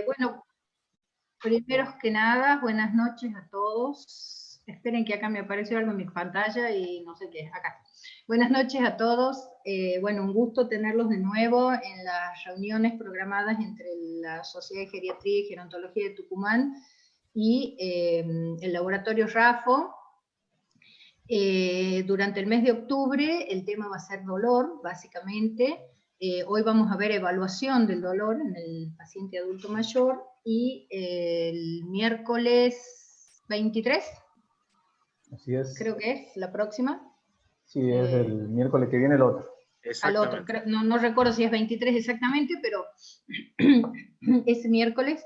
Bueno, primero que nada, buenas noches a todos. Esperen que acá me apareció algo en mi pantalla y no sé qué es, acá. Buenas noches a todos. Bueno, un gusto tenerlos de nuevo en las reuniones programadas entre la Sociedad de Geriatría y Gerontología de Tucumán y el Laboratorio RAFO. Durante el mes de octubre el tema va a ser dolor, básicamente. Hoy vamos a ver evaluación del dolor en el paciente adulto mayor y el miércoles 23, así es. Creo que es la próxima. Sí, es el miércoles que viene el otro. Al otro, no recuerdo si es 23 exactamente, pero ese miércoles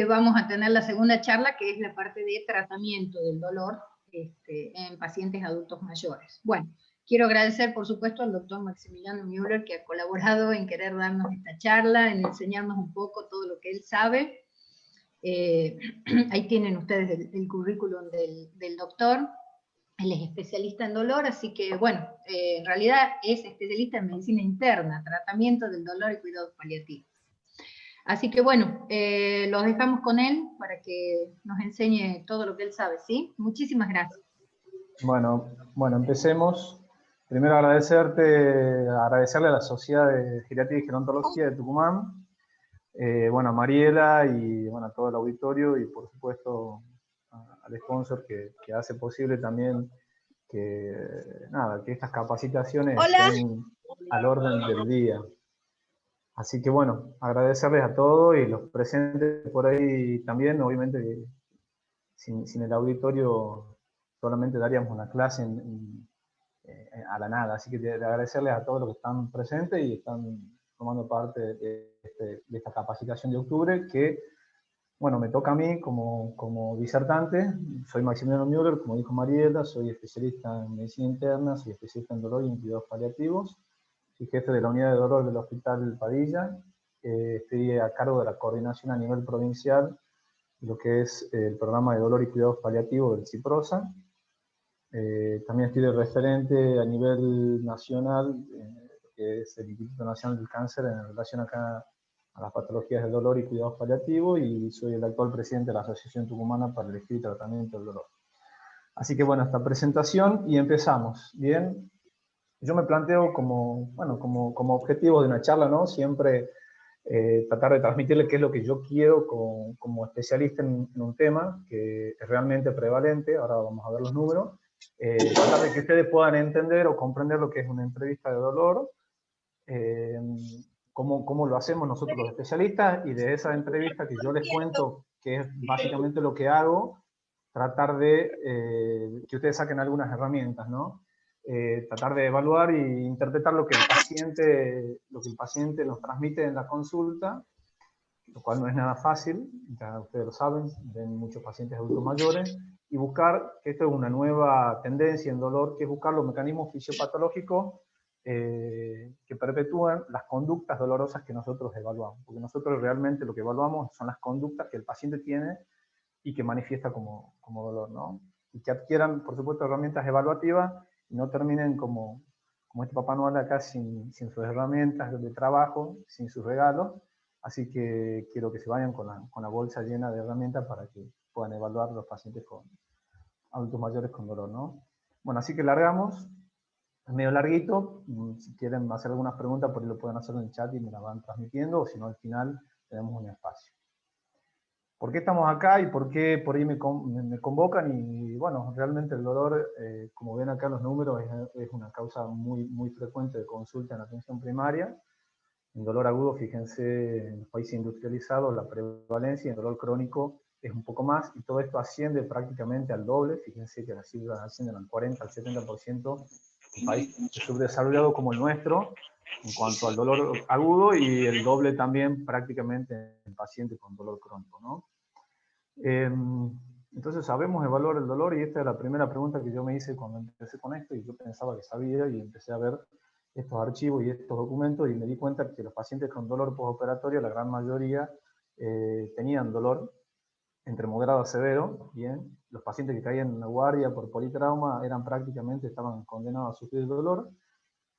vamos a tener la segunda charla, que es la parte de tratamiento del dolor en pacientes adultos mayores. Bueno, quiero agradecer, por supuesto, al doctor Maximiliano Müller, que ha colaborado en querer darnos esta charla, en enseñarnos un poco todo lo que él sabe. Ahí tienen ustedes el currículum del doctor. Él es especialista en dolor, así que, bueno, en realidad es especialista en medicina interna, tratamiento del dolor y cuidados paliativos. Así que, bueno, los dejamos con él para que nos enseñe todo lo que él sabe, ¿sí? Muchísimas gracias. Bueno, empecemos. Primero agradecerle a la Sociedad de Geriatría y Gerontología de Tucumán, bueno, a Mariela y bueno, a todo el auditorio y por supuesto al sponsor que hace posible también que estas capacitaciones estén al orden del día. Así que bueno, agradecerles a todos y los presentes por ahí también. Obviamente sin el auditorio solamente daríamos una clase a la nada, así que de agradecerles a todos los que están presentes y están tomando parte de esta capacitación de octubre, que, bueno, me toca a mí como disertante. Soy Maximiliano Müller, como dijo Mariela, soy especialista en medicina interna, soy especialista en dolor y en cuidados paliativos, soy jefe de la unidad de dolor del Hospital Padilla, estoy a cargo de la coordinación a nivel provincial de lo que es el programa de dolor y cuidados paliativos del CIPROSA. También estoy de referente a nivel nacional, que es el Instituto Nacional del Cáncer en relación acá a las patologías del dolor y cuidados paliativos, y soy el actual presidente de la Asociación Tucumana para el Estudio y Tratamiento del Dolor. Así que bueno, esta presentación y empezamos. Bien, yo me planteo como objetivo de una charla, ¿no? Siempre tratar de transmitirle qué es lo que yo quiero como especialista en un tema que es realmente prevalente. Ahora vamos a ver los números. Tratar de que ustedes puedan entender o comprender lo que es una entrevista de dolor, cómo lo hacemos nosotros los especialistas, y de esa entrevista que yo les cuento, que es básicamente lo que hago, tratar de que ustedes saquen algunas herramientas, ¿no? Tratar de evaluar e interpretar lo que el paciente nos transmite en la consulta, lo cual no es nada fácil, ya ustedes lo saben, ven muchos pacientes adultos mayores, y buscar, que esto es una nueva tendencia en dolor, que es buscar los mecanismos fisiopatológicos que perpetúan las conductas dolorosas que nosotros evaluamos, porque nosotros realmente lo que evaluamos son las conductas que el paciente tiene y que manifiesta como dolor, ¿no? Y que adquieran, por supuesto, herramientas evaluativas y no terminen como este Papá Noel acá sin sus herramientas de trabajo, sin sus regalos. Así que quiero que se vayan con la bolsa llena de herramientas para que puedan evaluar los pacientes con adultos mayores con dolor, ¿no? Bueno, así que largamos. Es medio larguito. Si quieren hacer algunas preguntas, por ahí lo pueden hacer en el chat y me la van transmitiendo, o si no, al final tenemos un espacio. ¿Por qué estamos acá y por qué por ahí me convocan? Y bueno, realmente el dolor, como ven acá en los números, es una causa muy, muy frecuente de consulta en atención primaria. En dolor agudo, fíjense, en los países industrializados la prevalencia, en dolor crónico es un poco más, y todo esto asciende prácticamente al doble. Fíjense que las cifras ascienden al 40, al 70% en países subdesarrollados como el nuestro, en cuanto al dolor agudo, y el doble también prácticamente en pacientes con dolor crónico, ¿no? Entonces sabemos evaluar el dolor, y esta es la primera pregunta que yo me hice cuando empecé con esto, y yo pensaba que sabía, y empecé a ver estos archivos y estos documentos, y me di cuenta que los pacientes con dolor postoperatorio, la gran mayoría, tenían dolor entre moderado a severo. Bien, los pacientes que caían en la guardia por politrauma estaban condenados a sufrir dolor,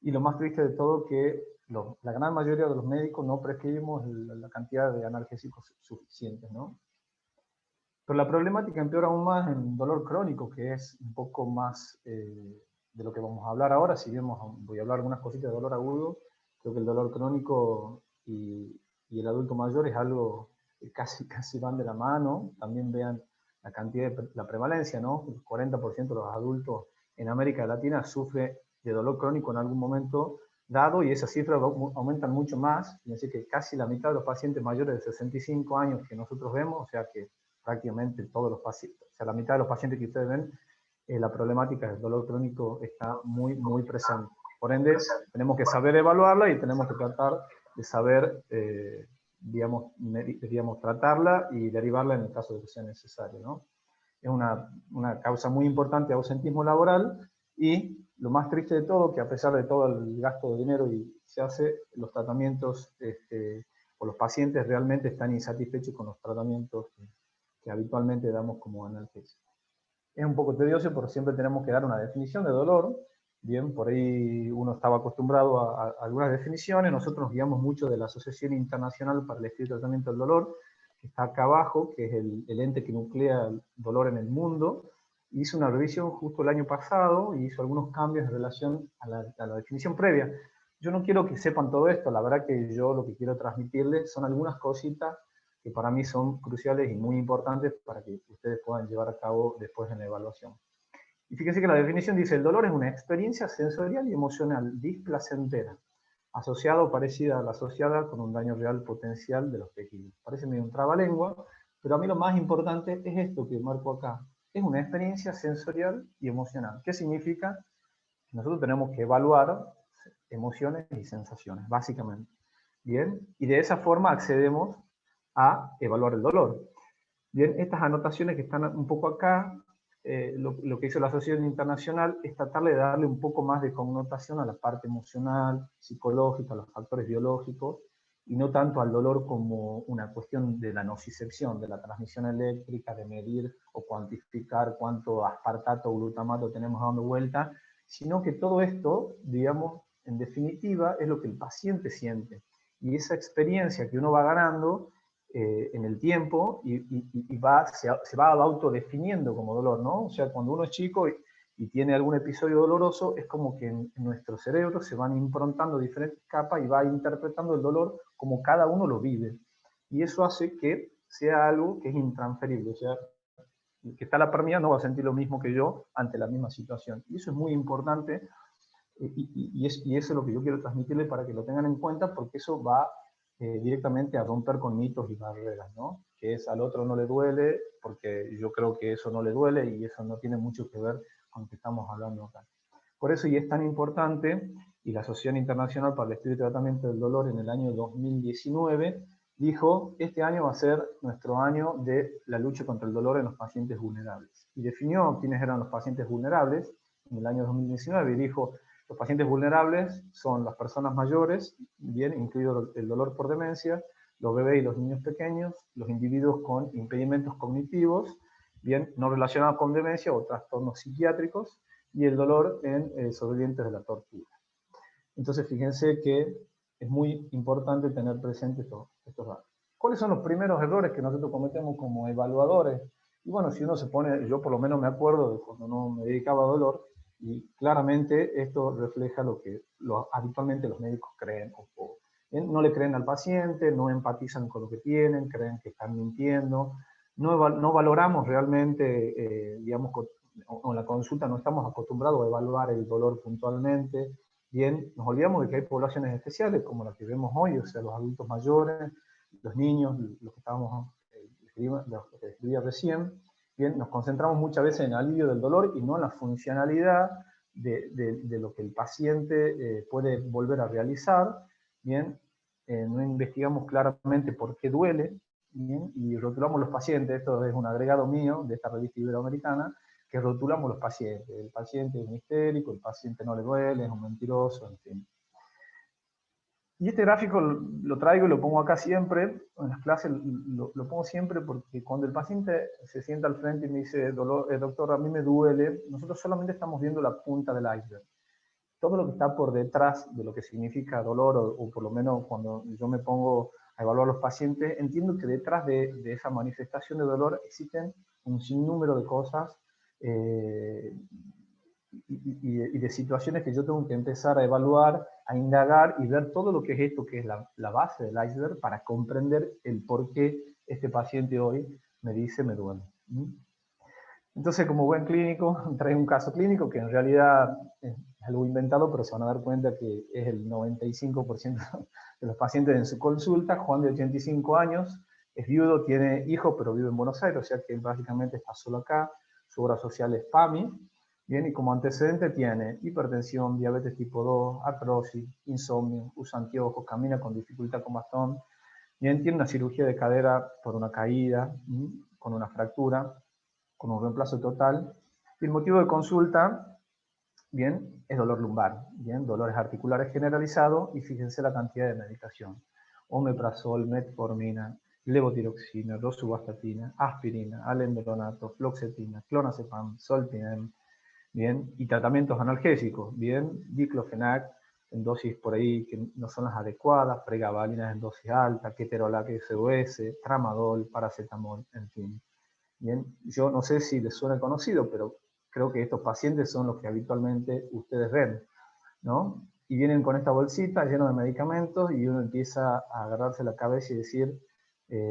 y lo más triste de todo, que la gran mayoría de los médicos no prescribimos la cantidad de analgésicos suficientes, ¿no? Pero la problemática empeora aún más en dolor crónico, que es un poco más de lo que vamos a hablar ahora. Si bien voy a hablar algunas cositas de dolor agudo, creo que el dolor crónico y el adulto mayor es algo que casi van de la mano. También vean la cantidad la prevalencia, ¿no? El 40% de los adultos en América Latina sufre de dolor crónico en algún momento dado, y esas cifras aumentan mucho más. Es decir, que casi la mitad de los pacientes mayores de 65 años que nosotros vemos, o sea que prácticamente todos los pacientes, o sea, la mitad de los pacientes que ustedes ven, la problemática del dolor crónico está muy presente. Por ende, tenemos que saber evaluarla y tenemos que tratar de saber, digamos, tratarla y derivarla en el caso de que sea necesario, ¿no? Es una causa muy importante de ausentismo laboral, y lo más triste de todo, que a pesar de todo el gasto de dinero y se hace, los tratamientos, o los pacientes realmente están insatisfechos con los tratamientos que habitualmente damos como analgésico. Es un poco tedioso, pero siempre tenemos que dar una definición de dolor. Bien, por ahí uno estaba acostumbrado a algunas definiciones. Nosotros nos guiamos mucho de la Asociación Internacional para el Estudio y Tratamiento del Dolor, que está acá abajo, que es el ente que nuclea el dolor en el mundo. Hizo una revisión justo el año pasado y hizo algunos cambios en relación a la definición previa. Yo no quiero que sepan todo esto, la verdad que yo lo que quiero transmitirles son algunas cositas que para mí son cruciales y muy importantes para que ustedes puedan llevar a cabo después en la evaluación. Y fíjense que la definición dice: el dolor es una experiencia sensorial y emocional displacentera, asociada o parecida a la asociada con un daño real potencial de los tejidos. Parece medio un trabalengua, pero a mí lo más importante es esto que marco acá. Es una experiencia sensorial y emocional. ¿Qué significa? Nosotros tenemos que evaluar emociones y sensaciones, básicamente. Bien, y de esa forma accedemos a evaluar el dolor. Bien, estas anotaciones que están un poco acá, lo que hizo la Asociación Internacional es tratar de darle un poco más de connotación a la parte emocional, psicológica, a los factores biológicos, y no tanto al dolor como una cuestión de la nocicepción, de la transmisión eléctrica, de medir o cuantificar cuánto aspartato o glutamato tenemos dando vuelta, sino que todo esto, digamos, en definitiva, es lo que el paciente siente. Y esa experiencia que uno va ganando en el tiempo y se va autodefiniendo como dolor, ¿no? O sea, cuando uno es chico y tiene algún episodio doloroso, es como que en nuestro cerebro se van improntando diferentes capas y va interpretando el dolor como cada uno lo vive. Y eso hace que sea algo que es intransferible, o sea, el que está a la par mía no va a sentir lo mismo que yo ante la misma situación. Y eso es muy importante, y eso es lo que yo quiero transmitirle para que lo tengan en cuenta, porque eso va directamente a romper con mitos y barreras, ¿no? Que es: al otro no le duele, porque yo creo que eso no le duele, y eso no tiene mucho que ver con lo que estamos hablando acá. Por eso, y es tan importante, y la Asociación Internacional para el Estudio y Tratamiento del Dolor en el año 2019 dijo: este año va a ser nuestro año de la lucha contra el dolor en los pacientes vulnerables. Y definió quiénes eran los pacientes vulnerables en el año 2019 y dijo: los pacientes vulnerables son las personas mayores, bien, incluido el dolor por demencia, los bebés y los niños pequeños, los individuos con impedimentos cognitivos, bien, no relacionados con demencia o trastornos psiquiátricos, y el dolor en sobrevivientes de la tortura. Entonces, fíjense que es muy importante tener presentes estos datos. ¿Cuáles son los primeros errores que nosotros cometemos como evaluadores? Y bueno, si uno se pone, yo por lo menos me acuerdo de cuando no me dedicaba a dolor, y claramente esto refleja lo que habitualmente los médicos creen. No le creen al paciente, no empatizan con lo que tienen, creen que están mintiendo, no valoramos realmente, digamos, o en la consulta no estamos acostumbrados a evaluar el dolor puntualmente. Bien, nos olvidamos de que hay poblaciones especiales, como las que vemos hoy, o sea, los adultos mayores, los niños, los que describía recién. Bien, nos concentramos muchas veces en el alivio del dolor y no en la funcionalidad de lo que el paciente puede volver a realizar. Bien, no investigamos claramente por qué duele, bien, y rotulamos los pacientes. Esto es un agregado mío de esta revista iberoamericana, que rotulamos los pacientes. El paciente es un histérico, el paciente no le duele, es un mentiroso, en fin. Y este gráfico lo traigo y lo pongo acá siempre, en las clases lo pongo siempre, porque cuando el paciente se sienta al frente y me dice: doctor, a mí me duele, nosotros solamente estamos viendo la punta del iceberg. todo lo que está por detrás de lo que significa dolor, o por lo menos cuando yo me pongo a evaluar a los pacientes, entiendo que detrás de esa manifestación de dolor existen un sinnúmero de cosas y de situaciones que yo tengo que empezar a evaluar, a indagar y ver todo lo que es esto, que es la base del iceberg, para comprender el por qué este paciente hoy me dice me duele. Entonces, como buen clínico, trae un caso clínico que en realidad es algo inventado, pero se van a dar cuenta que es el 95% de los pacientes en su consulta. Juan, de 85 años, es viudo, tiene hijos, pero vive en Buenos Aires, o sea que básicamente está solo acá. Su obra social es PAMI, bien, y como antecedente tiene hipertensión, diabetes tipo 2, artrosis, insomnio, usa anteojos, camina con dificultad con bastón, bien, tiene una cirugía de cadera por una caída, con una fractura, con un reemplazo total. Y el motivo de consulta, bien, es dolor lumbar, bien, dolores articulares generalizados, y fíjense la cantidad de medicación: omeprazol, metformina, levotiroxina, rosuvastatina, aspirina, alendronato, fluoxetina, clonazepam, zolpidem, bien, y tratamientos analgésicos, bien, diclofenac en dosis por ahí que no son las adecuadas, pregabalinas en dosis alta, ketorolac SOS, tramadol, paracetamol, en fin. Bien, yo no sé si les suena conocido, pero creo que estos pacientes son los que habitualmente ustedes ven, ¿no? Y vienen con esta bolsita llena de medicamentos y uno empieza a agarrarse la cabeza y decir,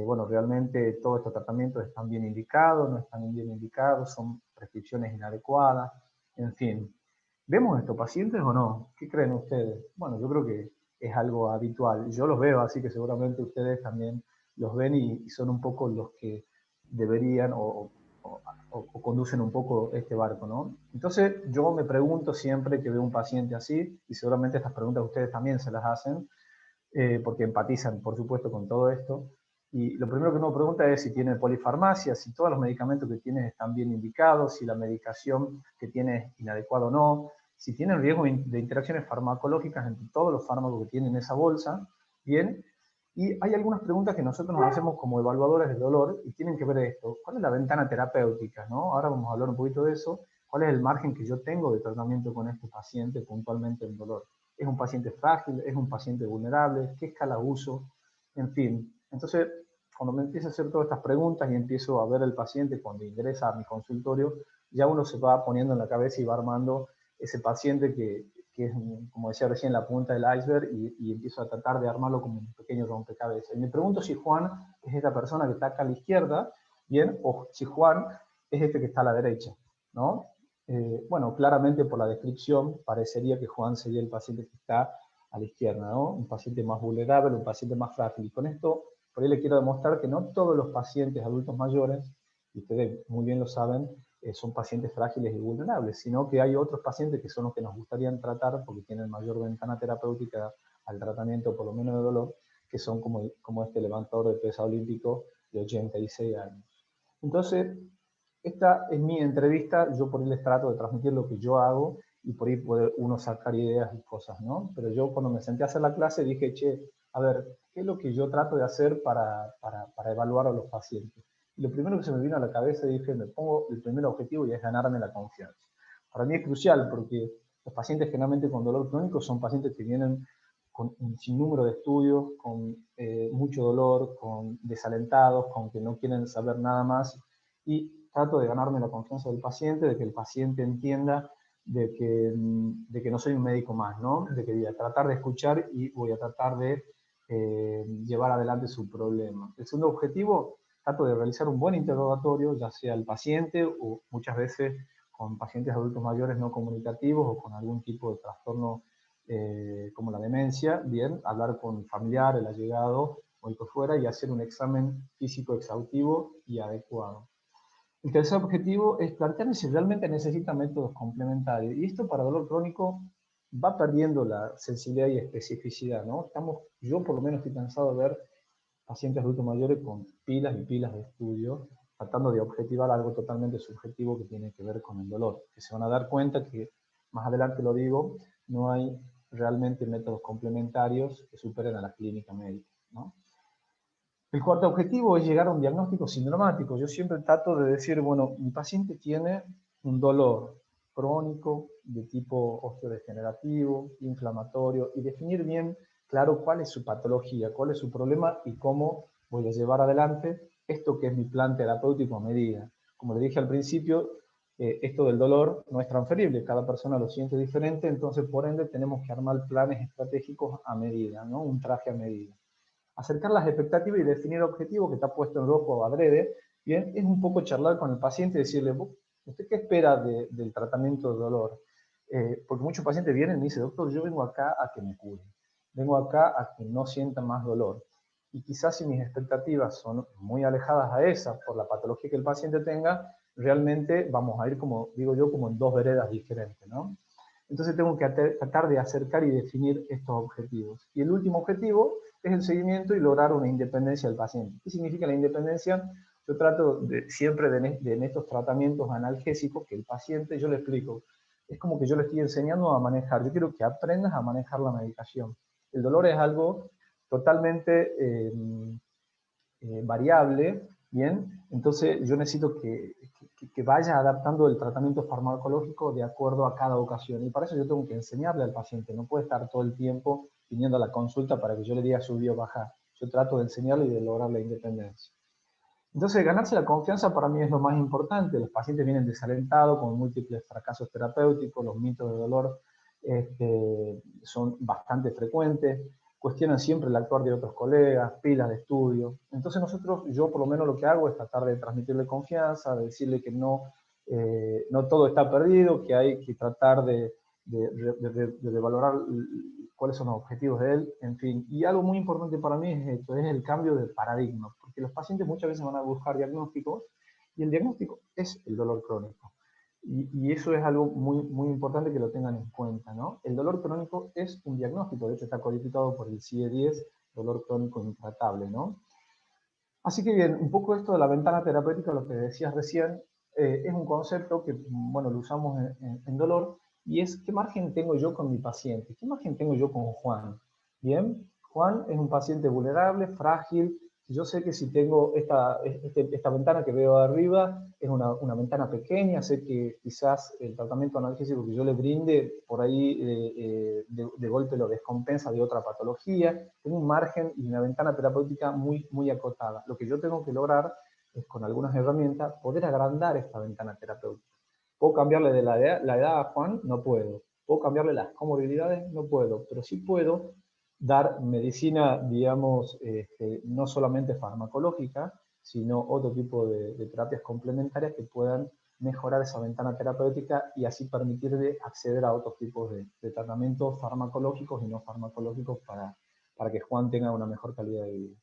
bueno, realmente todos estos tratamientos están bien indicados, no están bien indicados, son prescripciones inadecuadas, en fin. ¿Vemos estos pacientes o no? ¿Qué creen ustedes? Bueno, yo creo que es algo habitual. Yo los veo, así que seguramente ustedes también los ven y son un poco los que deberían o conducen un poco este barco, ¿no? Entonces yo me pregunto siempre que veo un paciente así, y seguramente estas preguntas ustedes también se las hacen, porque empatizan, por supuesto, con todo esto. Y lo primero que uno pregunta es si tiene polifarmacia, si todos los medicamentos que tiene están bien indicados, si la medicación que tiene es inadecuada o no, si tiene riesgo de interacciones farmacológicas entre todos los fármacos que tiene en esa bolsa, bien. Y hay algunas preguntas que nosotros nos hacemos como evaluadores del dolor y tienen que ver esto. ¿Cuál es la ventana terapéutica, no? Ahora vamos a hablar un poquito de eso. ¿Cuál es el margen que yo tengo de tratamiento con este paciente puntualmente en dolor? ¿Es un paciente frágil? ¿Es un paciente vulnerable? ¿Qué escala uso? En fin. Entonces, cuando me empiezo a hacer todas estas preguntas y empiezo a ver el paciente cuando ingresa a mi consultorio, ya uno se va poniendo en la cabeza y va armando ese paciente que es, como decía recién, la punta del iceberg, y empiezo a tratar de armarlo como un pequeño rompecabezas. Y me pregunto si Juan es esta persona que está acá a la izquierda, bien, o si Juan es este que está a la derecha, ¿no? Bueno, claramente por la descripción parecería que Juan sería el paciente que está a la izquierda, ¿no? Un paciente más vulnerable, un paciente más frágil. Y con esto, por ahí le quiero demostrar que no todos los pacientes adultos mayores, y ustedes muy bien lo saben, son pacientes frágiles y vulnerables, sino que hay otros pacientes que son los que nos gustaría tratar porque tienen mayor ventana terapéutica al tratamiento, por lo menos de dolor, que son como este levantador de pesa olímpico de 86 años. Entonces, esta es mi entrevista, yo por ahí les trato de transmitir lo que yo hago y por ahí puede uno sacar ideas y cosas, ¿no? Pero yo cuando me senté a hacer la clase dije, che, a ver, ¿qué es lo que yo trato de hacer para evaluar a los pacientes? Y lo primero que se me vino a la cabeza, dije, me pongo el primer objetivo y es ganarme la confianza. Para mí es crucial porque los pacientes generalmente con dolor crónico son pacientes que vienen con un sinnúmero de estudios, con mucho dolor, con desalentados, con que no quieren saber nada más, y trato de ganarme la confianza del paciente, de que el paciente entienda de que no soy un médico más, ¿no? De que voy a tratar de escuchar y voy a tratar de llevar adelante su problema. El segundo objetivo, trato de realizar un buen interrogatorio, ya sea el paciente o muchas veces con pacientes adultos mayores no comunicativos o con algún tipo de trastorno como la demencia, bien, hablar con familiar, el allegado o el que fuera, y hacer un examen físico exhaustivo y adecuado. El tercer objetivo es plantearme si realmente necesita métodos complementarios. Y esto para dolor crónico va perdiendo la sensibilidad y especificidad, ¿no? Yo por lo menos estoy cansado de ver pacientes adultos mayores con pilas y pilas de estudio, tratando de objetivar algo totalmente subjetivo que tiene que ver con el dolor. Que se van a dar cuenta que, más adelante lo digo, no hay realmente métodos complementarios que superen a la clínica médica, ¿no? El cuarto objetivo es llegar a un diagnóstico sindromático. Yo siempre trato de decir, bueno, mi paciente tiene un dolor crónico, de tipo osteodegenerativo, inflamatorio, y definir bien, claro, cuál es su patología, cuál es su problema y cómo voy a llevar adelante esto que es mi plan terapéutico a medida. Como le dije al principio, esto del dolor no es transferible, cada persona lo siente diferente, entonces por ende tenemos que armar planes estratégicos a medida, ¿no? Un traje a medida. Acercar las expectativas y definir objetivos que está puesto en rojo adrede, bien, es un poco charlar con el paciente y decirle, ¿usted qué espera del tratamiento del dolor? Porque muchos pacientes vienen y me dicen, doctor, yo vengo acá a que me cure, vengo acá a que no sienta más dolor. Y quizás si mis expectativas son muy alejadas a esas por la patología que el paciente tenga, realmente vamos a ir, como digo yo, como en dos veredas diferentes, ¿no? Entonces tengo que tratar de acercar y definir estos objetivos. Y el último objetivo es el seguimiento y lograr una independencia del paciente. ¿Qué significa la independencia? Yo trato siempre en estos tratamientos analgésicos que el paciente, yo le explico, es como que yo le estoy enseñando a manejar. Yo quiero que aprendas a manejar la medicación. El dolor es algo totalmente variable, ¿bien? Entonces yo necesito que vaya adaptando el tratamiento farmacológico de acuerdo a cada ocasión. Y para eso yo tengo que enseñarle al paciente. No puede estar todo el tiempo viniendo a la consulta para que yo le diga subir o bajar. Yo trato de enseñarle y de lograr la independencia. Entonces, ganarse la confianza para mí es lo más importante. Los pacientes vienen desalentados, con múltiples fracasos terapéuticos, los mitos de dolor son bastante frecuentes, cuestionan siempre el actuar de otros colegas, pilas de estudio. Entonces yo por lo menos lo que hago es tratar de transmitirle confianza, de decirle que no, no todo está perdido, que hay que tratar de valorar cuáles son los objetivos de él, en fin. Y algo muy importante para mí es esto, es el cambio de paradigma, porque los pacientes muchas veces van a buscar diagnósticos, y el diagnóstico es el dolor crónico. Y eso es algo muy, muy importante que lo tengan en cuenta, ¿no? El dolor crónico es un diagnóstico, de hecho está codificado por el CIE-10, dolor crónico intratable, ¿no? Así que bien, un poco esto de la ventana terapéutica, lo que decías recién, es un concepto que, bueno, lo usamos en dolor, y es qué margen tengo yo con mi paciente, qué margen tengo yo con Juan. Bien, Juan es un paciente vulnerable, frágil. Yo sé que si tengo esta ventana que veo arriba, es una ventana pequeña, sé que quizás el tratamiento analgésico que yo le brinde, por ahí de golpe lo descompensa de otra patología. Tengo un margen y una ventana terapéutica muy, muy acotada. Lo que yo tengo que lograr es, con algunas herramientas, poder agrandar esta ventana terapéutica. ¿Puedo cambiarle de la edad a Juan? No puedo. ¿Puedo cambiarle las comorbilidades? No puedo. Pero sí puedo dar medicina, digamos, no solamente farmacológica, sino otro tipo de terapias complementarias que puedan mejorar esa ventana terapéutica y así permitirle acceder a otros tipos de tratamientos farmacológicos y no farmacológicos para que Juan tenga una mejor calidad de vida.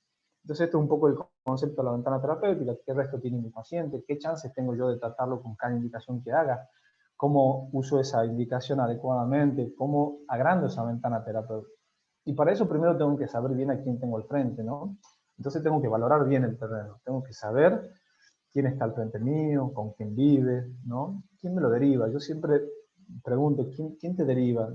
Entonces, esto es un poco el concepto de la ventana terapéutica, qué resto tiene mi paciente, qué chances tengo yo de tratarlo con cada indicación que haga, cómo uso esa indicación adecuadamente, cómo agrando esa ventana terapéutica. Y para eso primero tengo que saber bien a quién tengo al frente, ¿no? Entonces tengo que valorar bien el terreno, tengo que saber quién está al frente mío, con quién vive, ¿no? ¿Quién me lo deriva? Yo siempre pregunto, ¿quién te deriva?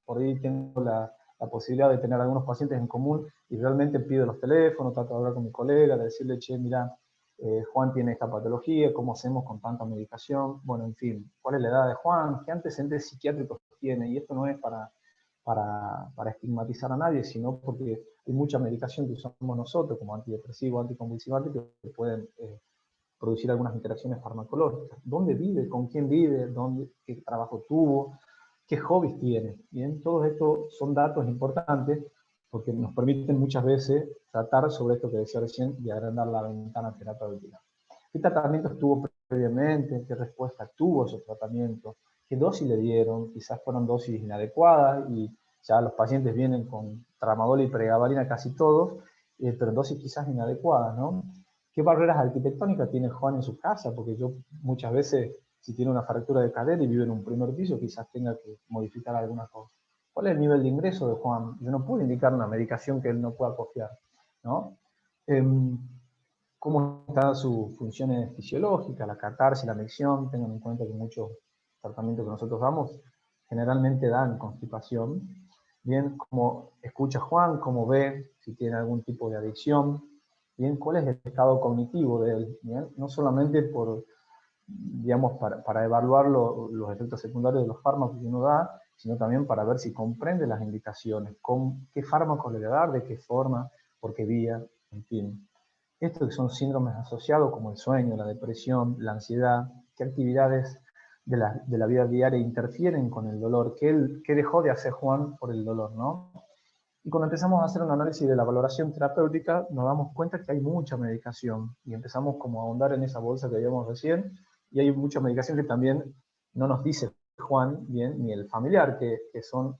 Por ahí tengo la posibilidad de tener algunos pacientes en común y realmente pido los teléfonos, trato de hablar con mi colega, de decirle, che, mira, Juan tiene esta patología, ¿cómo hacemos con tanta medicación? Bueno, en fin, ¿cuál es la edad de Juan? ¿Qué antecedentes psiquiátricos tiene? Y esto no es para estigmatizar a nadie, sino porque hay mucha medicación que usamos nosotros, como antidepresivo, anticonvulsivante, que pueden producir algunas interacciones farmacológicas. ¿Dónde vive? ¿Con quién vive? ¿Qué trabajo tuvo? ¿Qué hobbies tiene? Bien, todos estos son datos importantes porque nos permiten muchas veces tratar sobre esto que decía recién de agrandar la ventana terapéutica. ¿Qué tratamiento tuvo previamente? ¿Qué respuesta tuvo a esos tratamientos? ¿Qué dosis le dieron? Quizás fueron dosis inadecuadas y ya los pacientes vienen con tramadol y pregabalina casi todos, pero en dosis quizás inadecuadas, ¿no? ¿Qué barreras arquitectónicas tiene Juan en su casa? Porque yo muchas veces, si tiene una fractura de cadera y vive en un primer piso, quizás tenga que modificar alguna cosa. ¿Cuál es el nivel de ingreso de Juan? Yo no puedo indicar una medicación que él no pueda costear, ¿no? ¿Cómo están sus funciones fisiológicas, la catarsis, la micción? Tengan en cuenta que muchos tratamientos que nosotros damos generalmente dan constipación. Bien, cómo escucha Juan, cómo ve, si tiene algún tipo de adicción. Bien, cuál es el estado cognitivo de él. Bien, no solamente por digamos, para evaluar los efectos secundarios de los fármacos que uno da, sino también para ver si comprende las indicaciones, qué fármaco le va a dar, de qué forma, por qué vía, en fin. Estos que son síndromes asociados como el sueño, la depresión, la ansiedad, qué actividades de la vida diaria interfieren con el dolor, qué dejó de hacer Juan por el dolor, ¿no? Y cuando empezamos a hacer un análisis de la valoración terapéutica, nos damos cuenta que hay mucha medicación y empezamos como a ahondar en esa bolsa que veíamos recién, y hay mucha medicación que también no nos dice Juan bien, ni el familiar, que son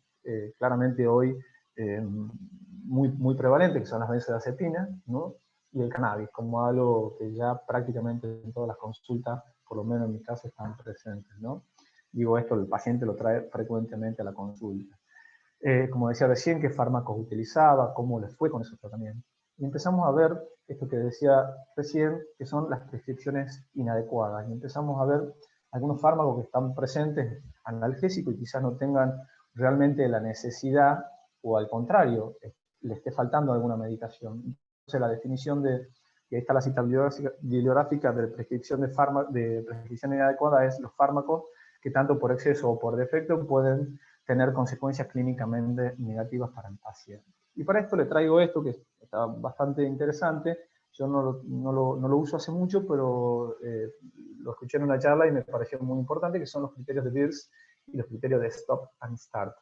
claramente hoy muy prevalentes, que son las benzodiazepinas, ¿no? Y el cannabis, como algo que ya prácticamente en todas las consultas, por lo menos en mi caso, están presentes, ¿no? Digo esto, el paciente lo trae frecuentemente a la consulta. Como decía recién, qué fármacos utilizaba, cómo le fue con esos tratamientos. Y empezamos a ver esto que decía recién, que son las prescripciones inadecuadas. Y empezamos a ver algunos fármacos que están presentes, analgésicos, y quizás no tengan realmente la necesidad, o al contrario, le esté faltando alguna medicación. Entonces la definición y ahí está la cita bibliográfica de prescripción de prescripción inadecuada, es los fármacos que tanto por exceso o por defecto pueden tener consecuencias clínicamente negativas para el paciente. Y para esto le traigo esto, que está bastante interesante. Yo no lo uso hace mucho, pero lo escuché en una charla y me pareció muy importante, que son los criterios de Beers y los criterios de Stop and Start.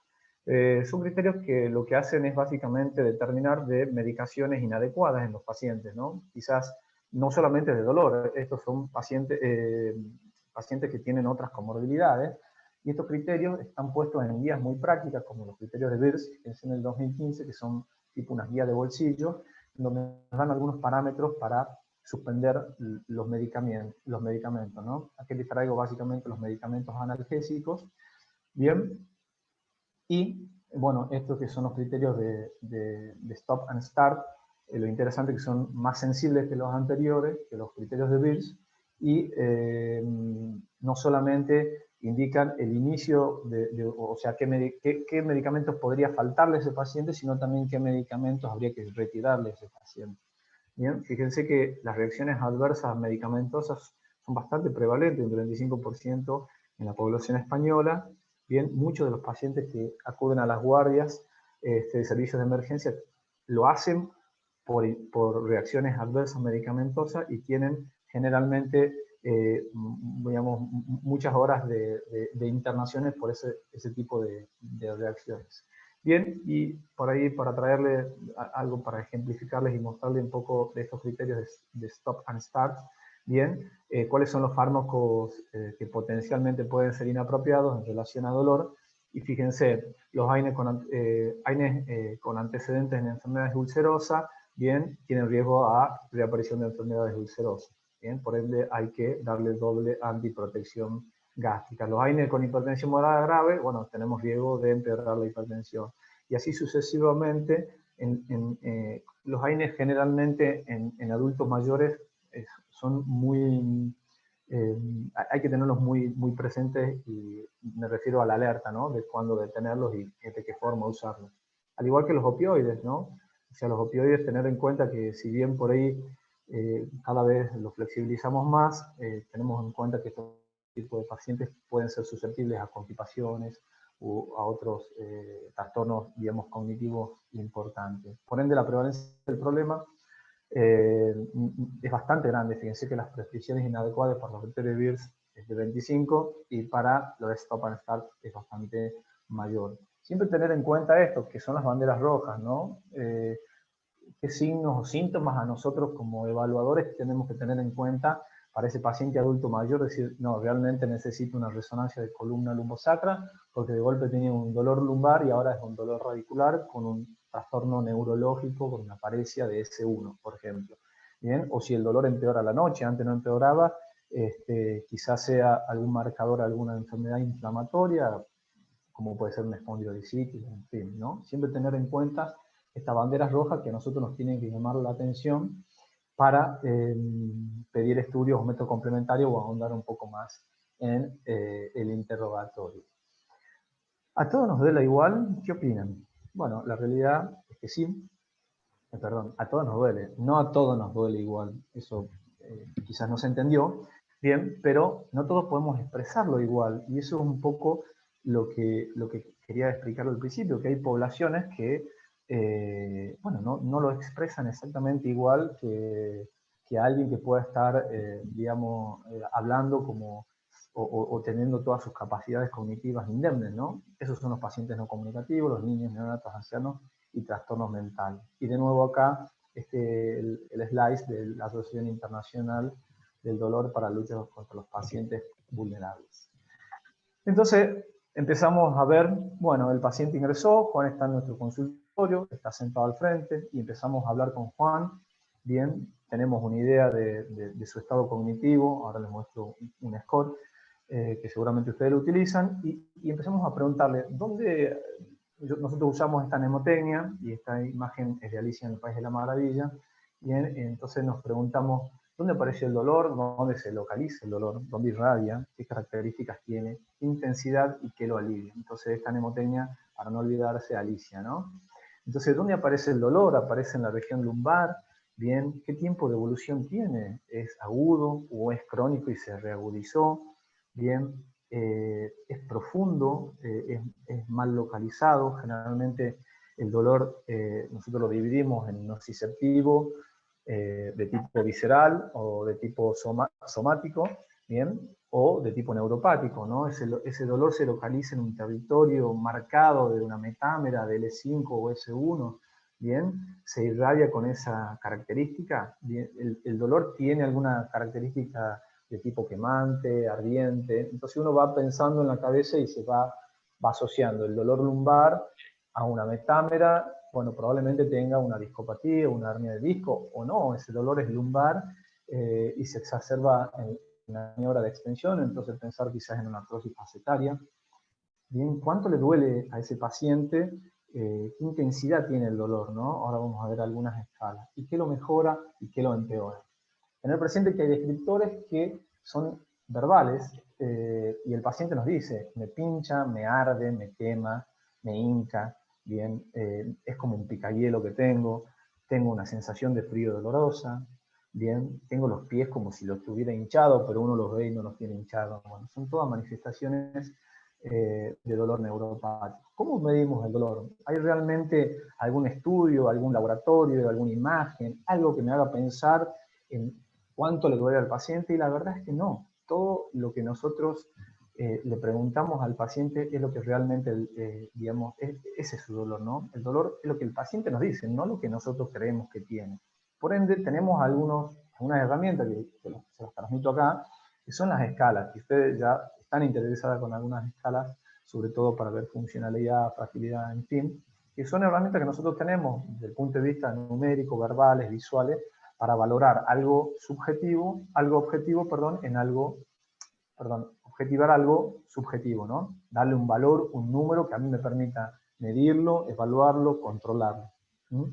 Son criterios que lo que hacen es básicamente determinar de medicaciones inadecuadas en los pacientes, ¿no? Quizás no solamente de dolor, estos son pacientes que tienen otras comorbilidades, y estos criterios están puestos en guías muy prácticas, como los criterios de Beers, que es en el 2015, que son tipo unas guías de bolsillo, donde nos dan algunos parámetros para suspender los medicamentos, ¿no? Aquí les traigo básicamente los medicamentos analgésicos, bien, y bueno, estos que son los criterios de Stop and Start, lo interesante es que son más sensibles que los anteriores, que los criterios de Beers, y no solamente indican el inicio, o sea, qué medicamentos podría faltarle a ese paciente, sino también qué medicamentos habría que retirarle a ese paciente. Bien, fíjense que las reacciones adversas medicamentosas son bastante prevalentes, un 35% en la población española. Bien, muchos de los pacientes que acuden a las guardias de servicios de emergencia lo hacen por reacciones adversas medicamentosas y tienen generalmente digamos, muchas horas de internaciones por ese tipo de reacciones. Bien, y por ahí para traerle algo para ejemplificarles y mostrarles un poco de estos criterios de Stop and Start, bien, cuáles son los fármacos que potencialmente pueden ser inapropiados en relación a dolor. Y fíjense, los AINES con antecedentes en enfermedades ulcerosas, bien, tienen riesgo a reaparición de enfermedades ulcerosas. Bien, por ende hay que darle doble antiprotección gástrica. Los AINES con hipertensión moderada grave, bueno, tenemos riesgo de empeorar la hipertensión. Y así sucesivamente, los AINES generalmente en adultos mayores son muy... hay que tenerlos muy presentes, y me refiero a la alerta, ¿no? De cuándo detenerlos y de qué forma usarlos. Al igual que los opioides, ¿no? O sea, los opioides, tener en cuenta que si bien por ahí cada vez los flexibilizamos más, tenemos en cuenta que estos tipos de pacientes pueden ser susceptibles a constipaciones o a otros trastornos, digamos, cognitivos importantes. Por ende, la prevalencia del problema es bastante grande. Fíjense que las prescripciones inadecuadas para los criterios de Beers es de 25 y para lo de Stop and Start es bastante mayor. Siempre tener en cuenta esto, que son las banderas rojas, ¿no? Qué signos o síntomas a nosotros como evaluadores tenemos que tener en cuenta para ese paciente adulto mayor, decir, no, realmente necesito una resonancia de columna lumbosacra, porque de golpe tenía un dolor lumbar y ahora es un dolor radicular con un trastorno neurológico, con una paresia de S1, por ejemplo. ¿Bien? O si el dolor empeora a la noche, antes no empeoraba, quizás sea algún marcador, alguna enfermedad inflamatoria, como puede ser una espondilolisitis, en fin, ¿no? Siempre tener en cuenta estas banderas rojas que a nosotros nos tienen que llamar la atención para pedir estudios o método complementario o ahondar un poco más en el interrogatorio. ¿A todos nos duele igual? ¿Qué opinan? Bueno, la realidad es que sí, perdón, a todos nos duele, no a todos nos duele igual, eso quizás no se entendió, Bien, pero no todos podemos expresarlo igual, y eso es un poco lo que quería explicar al principio, que hay poblaciones que bueno, no lo expresan exactamente igual que alguien que pueda estar, digamos, hablando como, o teniendo todas sus capacidades cognitivas indemnes, ¿no? Esos son los pacientes no comunicativos, los niños, neonatos, ancianos y trastornos mentales. Y de nuevo acá, el slide de la Asociación Internacional del Dolor para la lucha contra los pacientes vulnerables. Entonces, empezamos a ver, bueno, el paciente ingresó, Juan está en nuestro consultorio, está sentado al frente, y empezamos a hablar con Juan. Bien, tenemos una idea de su estado cognitivo, ahora les muestro un score, que seguramente ustedes lo utilizan, y empezamos a preguntarle, ¿dónde nosotros usamos esta mnemotecnia, y esta imagen es de Alicia en el País de la Maravilla, y entonces nos preguntamos, ¿dónde aparece el dolor? ¿Dónde se localiza el dolor? ¿Dónde irradia? ¿Qué características tiene? ¿Qué intensidad y qué lo alivia? Entonces esta mnemotecnia, para no olvidarse, Alicia, ¿no? Entonces, ¿dónde aparece el dolor? Aparece en la región lumbar. Bien, ¿qué tiempo de evolución tiene? ¿Es agudo o es crónico y se reagudizó? Bien, es profundo, es mal localizado. Generalmente el dolor nosotros lo dividimos en nociceptivo, de tipo visceral o de tipo somático, ¿bien? O de tipo neuropático, ¿no? Ese dolor se localiza en un territorio marcado de una metámera de L5 o S1, ¿bien? Se irradia con esa característica. Bien, el dolor tiene alguna característica de tipo quemante, ardiente, entonces uno va pensando en la cabeza y se va asociando el dolor lumbar a una metámera. Bueno, probablemente tenga una discopatía, una hernia de disco, o no, ese dolor es lumbar y se exacerba en una maniobra de extensión, entonces pensar quizás en una artrosis facetaria. Bien, ¿cuánto le duele a ese paciente? ¿Qué intensidad tiene el dolor, ¿no? Ahora vamos a ver algunas escalas. ¿Y qué lo mejora y qué lo empeora? Tener presente que hay descriptores que son verbales y el paciente nos dice, me pincha, me arde, me quema, me hinca, bien, es como un picahielo que tengo una sensación de frío dolorosa, bien, tengo los pies como si los tuviera hinchado, pero uno los ve y no los tiene hinchados. Bueno, son todas manifestaciones de dolor neuropático. ¿Cómo medimos el dolor? ¿Hay realmente algún estudio, algún laboratorio, alguna imagen, algo que me haga pensar en cuánto le duele al paciente? Y la verdad es que no. Todo lo que nosotros le preguntamos al paciente es lo que realmente, digamos, ese es su dolor, ¿no? El dolor es lo que el paciente nos dice, no lo que nosotros creemos que tiene. Por ende, tenemos algunas herramientas que se las transmito acá, que son las escalas, que ustedes ya están interesadas con algunas escalas, sobre todo para ver funcionalidad, fragilidad, en fin, que son herramientas que nosotros tenemos desde el punto de vista numérico, verbales, visuales, para valorar algo subjetivo, algo objetivo, perdón, en algo, perdón, objetivar algo subjetivo, ¿no? Darle un valor, un número que a mí me permita medirlo, evaluarlo, controlarlo.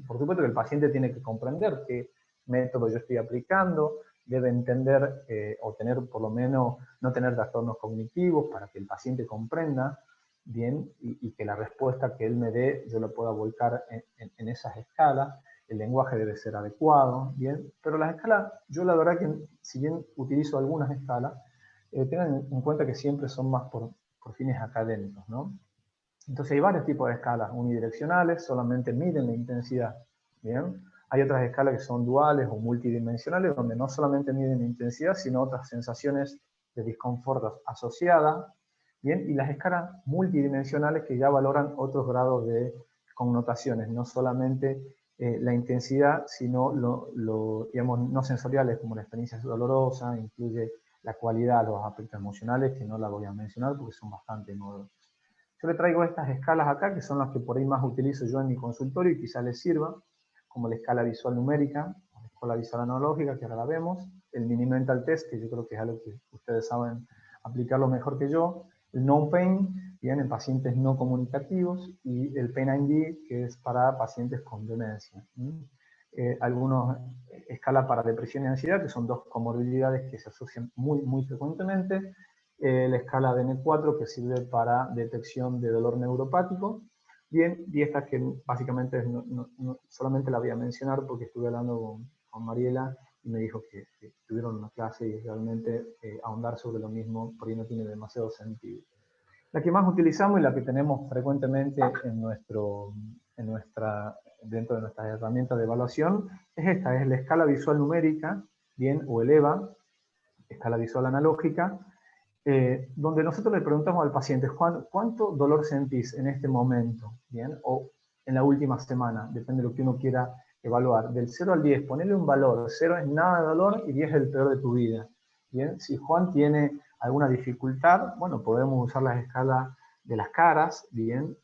Por supuesto que el paciente tiene que comprender qué método yo estoy aplicando, debe entender o tener por lo menos, no tener trastornos cognitivos para que el paciente comprenda bien y que la respuesta que él me dé yo lo pueda volcar en esas escalas. El lenguaje debe ser adecuado, bien, pero las escalas, yo la verdad que si bien utilizo algunas escalas, tengan en cuenta que siempre son más por fines académicos, ¿no? Entonces hay varios tipos de escalas unidireccionales, solamente miden la intensidad, ¿bien? Hay otras escalas que son duales o multidimensionales, donde no solamente miden la intensidad, sino otras sensaciones de disconfort asociadas, ¿bien? Y las escalas multidimensionales que ya valoran otros grados de connotaciones, no solamente la intensidad, sino digamos, no sensoriales, como la experiencia dolorosa, incluye la cualidad, los aspectos emocionales, que no la voy a mencionar porque son bastante novedosos. Yo le traigo estas escalas acá, que son las que por ahí más utilizo yo en mi consultorio y quizás les sirva, como la escala visual numérica, la escala visual analógica, que ahora la vemos, el Mini Mental Test, que yo creo que es algo que ustedes saben aplicarlo mejor que yo, el Non-Pain, bien, en pacientes no comunicativos, y el Pain-ID, que es para pacientes con demencia. Algunas escalas para depresión y ansiedad, que son dos comorbilidades que se asocian muy frecuentemente, la escala de M4, que sirve para detección de dolor neuropático. Bien, y esta que básicamente solamente la voy a mencionar porque estuve hablando con Mariela y me dijo que tuvieron una clase y realmente ahondar sobre lo mismo por ahí no tiene demasiado sentido. La que más utilizamos y la que tenemos frecuentemente dentro de nuestras herramientas de evaluación es esta, es la escala visual numérica, bien, o el EVA, escala visual analógica, donde nosotros le preguntamos al paciente, Juan, ¿cuánto dolor sentís en este momento? ¿Bien? O en la última semana, depende de lo que uno quiera evaluar. Del 0 al 10, ponele un valor. 0 es nada de dolor y 10 es el peor de tu vida. ¿Bien? Si Juan tiene alguna dificultad, bueno, podemos usar las escalas de las caras, ¿bien?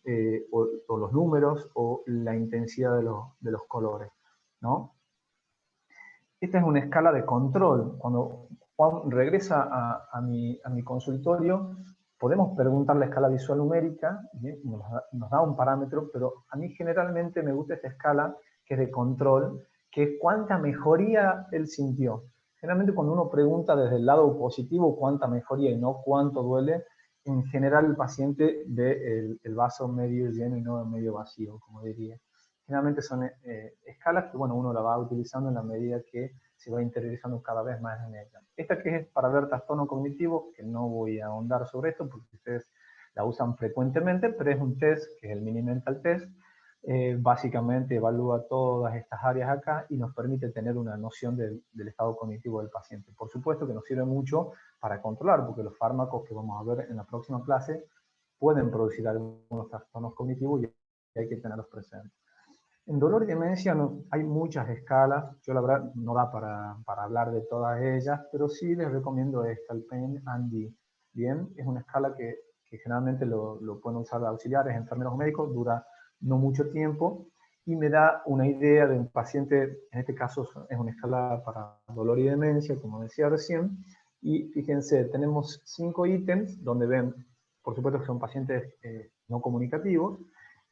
O los números, o la intensidad de los colores, ¿no? Esta es una escala de control. Cuando Juan regresa a mi consultorio, podemos preguntar la escala visual numérica, ¿bien? Nos da un parámetro, pero a mí generalmente me gusta esta escala que es de control, que es cuánta mejoría él sintió. Generalmente cuando uno pregunta desde el lado positivo cuánta mejoría y no cuánto duele, en general el paciente ve el vaso medio lleno y no medio vacío, como diría. Generalmente son escalas que bueno, uno la va utilizando en la medida que se va interiorizando cada vez más en ella. Esta que es para ver trastorno cognitivo, que no voy a ahondar sobre esto porque ustedes la usan frecuentemente, pero es un test, que es el Mini Mental Test, básicamente evalúa todas estas áreas acá y nos permite tener una noción del estado cognitivo del paciente. Por supuesto que nos sirve mucho para controlar, porque los fármacos que vamos a ver en la próxima clase pueden producir algunos trastornos cognitivos y hay que tenerlos presentes. En dolor y demencia hay muchas escalas, yo la verdad no da para hablar de todas ellas, pero sí les recomiendo esta, el Pain and D. Bien, es una escala que generalmente lo pueden usar auxiliares, enfermeros médicos, dura no mucho tiempo y me da una idea de un paciente, en este caso es una escala para dolor y demencia, como decía recién, y fíjense, tenemos 5 ítems donde ven, por supuesto que son pacientes no comunicativos,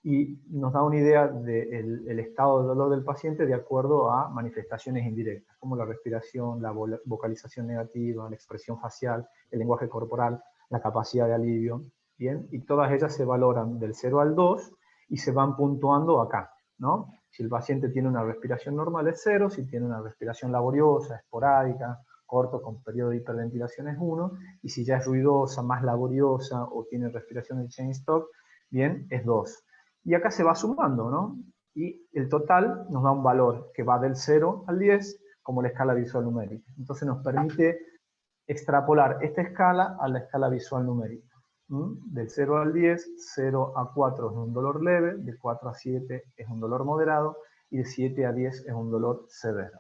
y nos da una idea del estado de dolor del paciente de acuerdo a manifestaciones indirectas, como la respiración, la vocalización negativa, la expresión facial, el lenguaje corporal, la capacidad de alivio, ¿bien? Y todas ellas se valoran del 0 al 2 y se van puntuando acá, ¿no? Si el paciente tiene una respiración normal es 0, si tiene una respiración laboriosa, esporádica, corto con periodo de hiperventilación es 1, y si ya es ruidosa, más laboriosa o tiene respiración de chain stop, bien, es 2. Y acá se va sumando, ¿no? Y el total nos da un valor que va del 0 al 10 como la escala visual numérica. Entonces nos permite extrapolar esta escala a la escala visual numérica. Del 0 al 10, 0 a 4 es un dolor leve, de 4 a 7 es un dolor moderado, y de 7 a 10 es un dolor severo.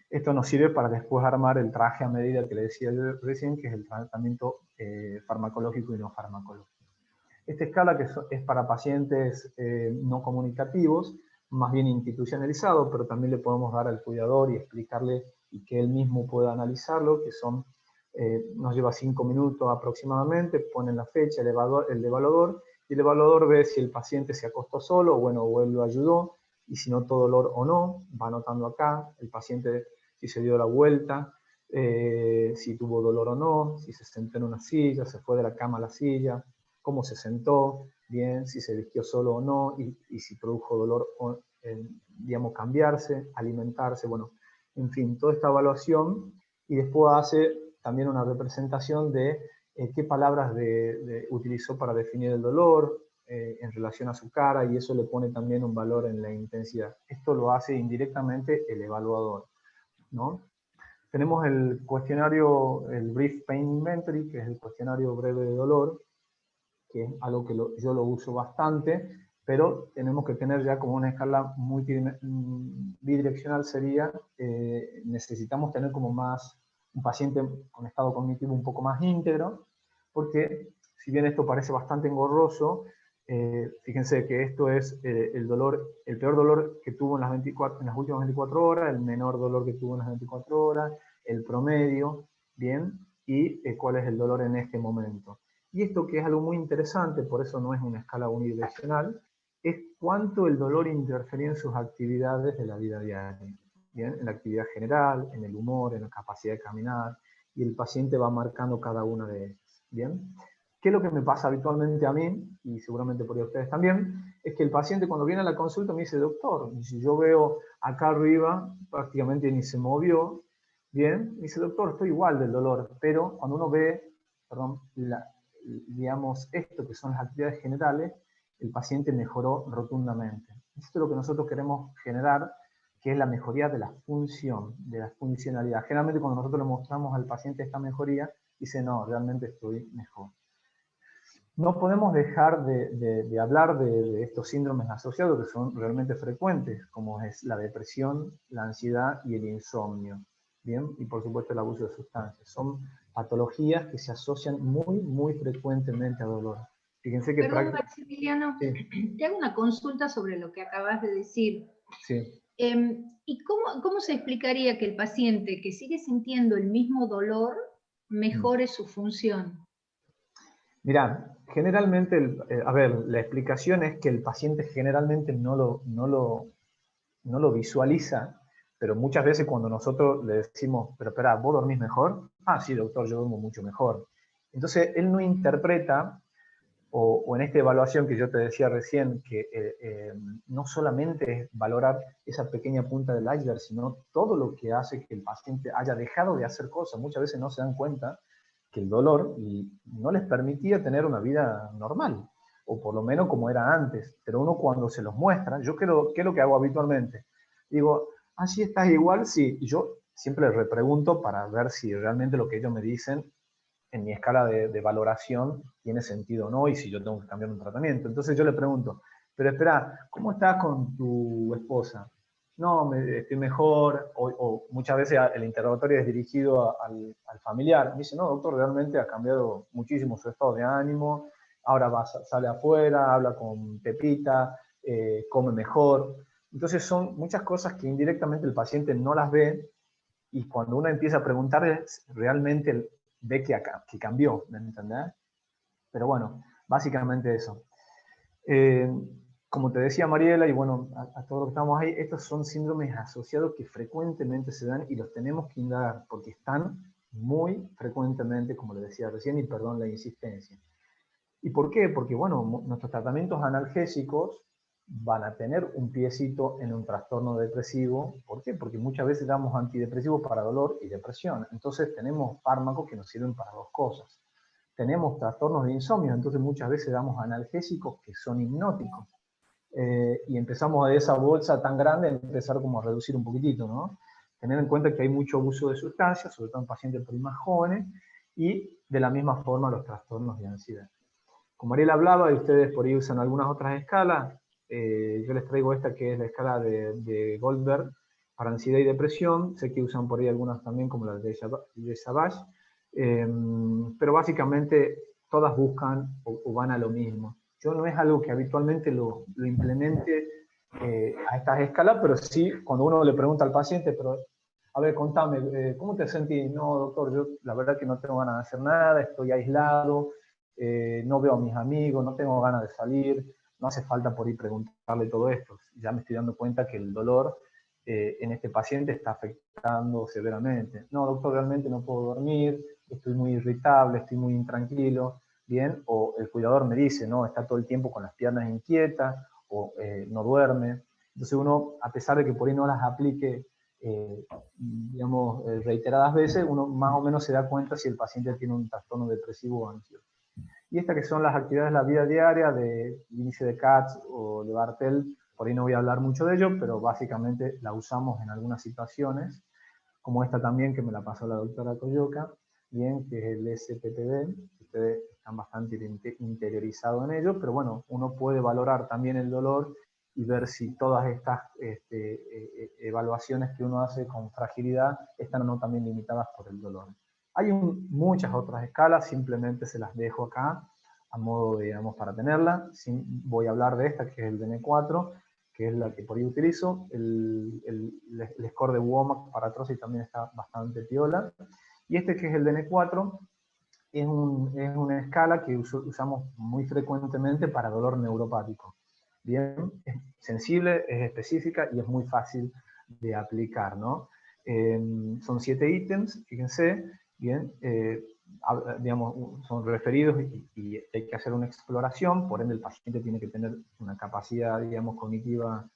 Esto nos sirve para después armar el traje a medida que le decía recién, que es el tratamiento farmacológico y no farmacológico. Esta escala que es para pacientes no comunicativos, más bien institucionalizado, pero también le podemos dar al cuidador y explicarle y que él mismo pueda analizarlo, que son, nos lleva 5 minutos aproximadamente, ponen la fecha, el evaluador, y el evaluador ve si el paciente se acostó solo, bueno, o él lo ayudó, y si notó dolor o no, va anotando acá, el paciente si se dio la vuelta, si tuvo dolor o no, si se sentó en una silla, se fue de la cama a la silla, cómo se sentó, bien, si se vistió solo o no, y si produjo dolor, digamos, cambiarse, alimentarse, bueno, en fin, toda esta evaluación, y después hace también una representación de qué palabras utilizó para definir el dolor en relación a su cara, y eso le pone también un valor en la intensidad. Esto lo hace indirectamente el evaluador, ¿no? Tenemos el cuestionario, el Brief Pain Inventory, que es el cuestionario breve de dolor, que es algo que yo lo uso bastante, pero tenemos que tener ya como una escala bidireccional sería, necesitamos tener como más un paciente con estado cognitivo un poco más íntegro, porque si bien esto parece bastante engorroso, fíjense que esto es el peor dolor que tuvo en las últimas 24 horas, el menor dolor que tuvo en las 24 horas, el promedio, ¿bien? Y cuál es el dolor en este momento. Y esto, que es algo muy interesante, por eso no es una escala unidireccional, es cuánto el dolor interfería en sus actividades de la vida diaria. ¿Bien? En la actividad general, en el humor, en la capacidad de caminar, y el paciente va marcando cada una de ellas. ¿Bien? ¿Qué es lo que me pasa habitualmente a mí, y seguramente por ahí a ustedes también? Es que el paciente cuando viene a la consulta me dice, doctor, y si yo veo acá arriba, prácticamente ni se movió, bien, me dice, doctor, estoy igual del dolor, pero cuando uno ve, perdón, digamos, esto que son las actividades generales, el paciente mejoró rotundamente. Esto es lo que nosotros queremos generar, que es la mejoría de la función, de la funcionalidad. Generalmente cuando nosotros le mostramos al paciente esta mejoría, dice, no, realmente estoy mejor. No podemos dejar de hablar de estos síndromes asociados que son realmente frecuentes, como es la depresión, la ansiedad y el insomnio. Bien, y por supuesto el abuso de sustancias. Son patologías que se asocian muy frecuentemente a dolor. Fíjense que Perdón, Maximiliano, sí. te hago una consulta sobre lo que acabas de decir. Sí. ¿Y cómo se explicaría que el paciente que sigue sintiendo el mismo dolor mejore su función? Mirá, generalmente, a ver, la explicación es que el paciente generalmente no lo visualiza, pero muchas veces cuando nosotros le decimos, pero espera, ¿vos dormís mejor? Ah, sí, doctor, yo duermo mucho mejor. Entonces, él no interpreta, o en esta evaluación que yo te decía recién, que no solamente es valorar esa pequeña punta del iceberg, sino todo lo que hace que el paciente haya dejado de hacer cosas. Muchas veces no se dan cuenta que el dolor no les permitía tener una vida normal, o por lo menos como era antes. Pero uno cuando se los muestra, ¿qué es lo que hago habitualmente? Digo, ah, sí, estás igual, sí. Y yo siempre les repregunto para ver si realmente lo que ellos me dicen en mi escala de valoración tiene sentido o no, y si yo tengo que cambiar un tratamiento. Entonces yo le pregunto, pero espera, ¿cómo estás con tu esposa? No, estoy mejor, o muchas veces el interrogatorio es dirigido al familiar. Me dice, no, doctor, realmente ha cambiado muchísimo su estado de ánimo, ahora sale afuera, habla con Pepita, come mejor. Entonces son muchas cosas que indirectamente el paciente no las ve, y cuando uno empieza a preguntarle, realmente ve que cambió, ¿me entendés? Pero bueno, básicamente eso. Eh, Como te decía Mariela, y bueno, a todos los que estamos ahí, estos son síndromes asociados que frecuentemente se dan y los tenemos que indagar porque están muy frecuentemente, como le decía recién, y perdón la insistencia. ¿Y por qué? Porque, bueno, nuestros tratamientos analgésicos van a tener un piecito en un trastorno depresivo. ¿Por qué? Porque muchas veces damos antidepresivos para dolor y depresión. Entonces tenemos fármacos que nos sirven para dos cosas. Tenemos trastornos de insomnio, entonces muchas veces damos analgésicos que son hipnóticos. Y empezamos de esa bolsa tan grande a empezar como a reducir un poquitito, ¿no? Tener en cuenta que hay mucho abuso de sustancias, sobre todo en pacientes por ahí más jóvenes, y de la misma forma los trastornos de ansiedad. Como Ariel hablaba, y ustedes por ahí usan algunas otras escalas, yo les traigo esta que es la escala de Goldberg para ansiedad y depresión. Sé que usan por ahí algunas también, como la de Savage, pero básicamente todas buscan o van a lo mismo. Yo no es algo que habitualmente lo implemente a estas escalas, pero sí cuando uno le pregunta al paciente, pero a ver, contame, ¿cómo te sentís? No, doctor, yo la verdad que no tengo ganas de hacer nada, estoy aislado, no veo a mis amigos, no tengo ganas de salir, no hace falta por ahí preguntarle todo esto. Ya me estoy dando cuenta que el dolor en este paciente está afectando severamente. No, doctor, realmente no puedo dormir, estoy muy irritable, estoy muy intranquilo, ¿bien? O el cuidador me dice, no, está todo el tiempo con las piernas inquietas, o no duerme. Entonces uno, a pesar de que por ahí no las aplique digamos, reiteradas veces, uno más o menos se da cuenta si el paciente tiene un trastorno depresivo o ansioso. Y estas que son las actividades de la vida diaria de índice de Katz o de Bartel, por ahí no voy a hablar mucho de ello, pero básicamente la usamos en algunas situaciones, como esta también que me la pasó la doctora Coyoca, bien, que es el SPPD, ustedes están bastante interiorizados en ello, pero bueno, uno puede valorar también el dolor y ver si todas estas evaluaciones que uno hace con fragilidad están o no también limitadas por el dolor. Hay muchas otras escalas, simplemente se las dejo acá a modo, digamos, para tenerla. Voy a hablar de esta, que es el DN4, que es la que por ahí utilizo. El score de WOMAC para artrosis también está bastante piola. Y este que es el DN4 es una escala que usamos muy frecuentemente para dolor neuropático. Bien, es sensible, es específica y es muy fácil de aplicar, ¿no? Son 7 ítems, fíjense, bien, digamos, son referidos y hay que hacer una exploración, por ende el paciente tiene que tener una capacidad, digamos, cognitiva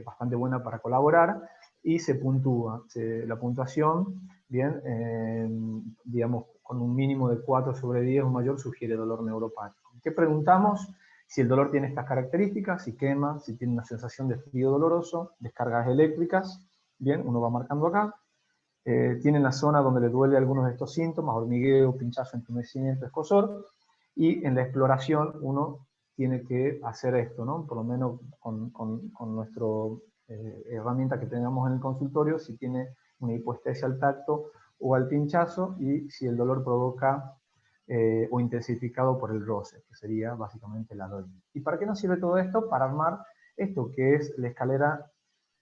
bastante buena para colaborar, y se puntúa. La puntuación, bien, digamos, con un mínimo de 4/10 o mayor sugiere dolor neuropático. ¿Qué preguntamos? Si el dolor tiene estas características, si quema, si tiene una sensación de frío doloroso, descargas eléctricas, bien, uno va marcando acá. Tiene la zona donde le duele algunos de estos síntomas, hormigueo, pinchazo, entumecimiento, escozor, y en la exploración uno tiene que hacer esto, ¿no? Por lo menos con nuestra herramienta que tengamos en el consultorio, si tiene una hipoestesia al tacto o al pinchazo, y si el dolor provoca o intensificado por el roce, que sería básicamente la DOI. ¿Y para qué nos sirve todo esto? Para armar esto que es la escalera,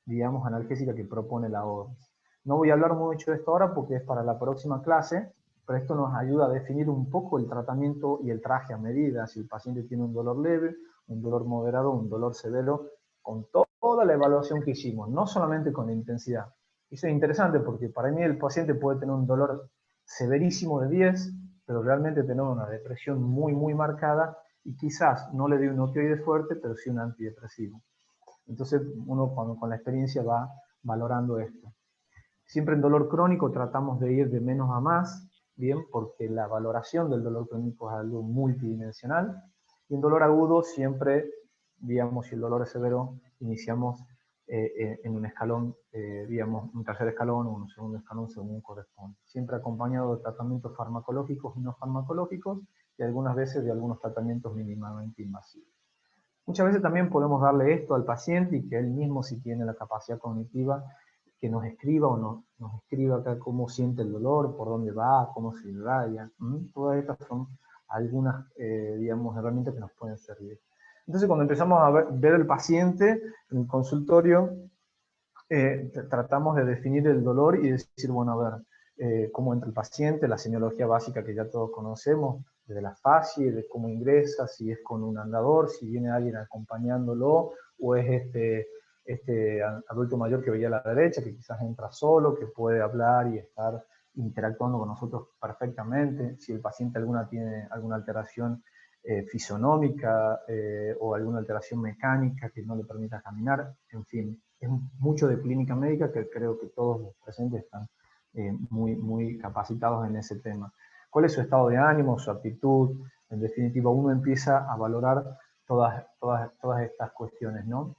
digamos, analgésica que propone la OMS. No voy a hablar mucho de esto ahora porque es para la próxima clase, pero esto nos ayuda a definir un poco el tratamiento y el traje a medida, si el paciente tiene un dolor leve, un dolor moderado, un dolor severo, con toda la evaluación que hicimos, no solamente con la intensidad. Eso es interesante porque para mí el paciente puede tener un dolor severísimo de 10, pero realmente tener una depresión muy, muy marcada, y quizás no le dé un opioide fuerte, pero sí un antidepresivo. Entonces uno con la experiencia va valorando esto. Siempre en dolor crónico tratamos de ir de menos a más, bien, porque la valoración del dolor crónico es algo multidimensional. Y en dolor agudo siempre, digamos, si el dolor es severo, iniciamos en un escalón, digamos, un tercer escalón o un segundo escalón según corresponde. Siempre acompañado de tratamientos farmacológicos y no farmacológicos, y algunas veces de algunos tratamientos mínimamente invasivos. Muchas veces también podemos darle esto al paciente y que él mismo, si tiene la capacidad cognitiva, que nos escriba o nos escriba acá cómo siente el dolor, por dónde va, cómo se irradia. Todas estas son algunas, digamos, herramientas que nos pueden servir. Entonces, cuando empezamos a ver el paciente en el consultorio, tratamos de definir el dolor y decir, bueno, a ver, cómo entra el paciente, la semiología básica que ya todos conocemos, desde la fascia, de cómo ingresa, si es con un andador, si viene alguien acompañándolo, o es este adulto mayor que veía a la derecha, que quizás entra solo, que puede hablar y estar interactuando con nosotros perfectamente, si el paciente tiene alguna alteración fisonómica o alguna alteración mecánica que no le permita caminar, en fin, es mucho de clínica médica que creo que todos los presentes están muy, muy capacitados en ese tema. ¿Cuál es su estado de ánimo, su actitud? En definitiva, uno empieza a valorar todas estas cuestiones, ¿no?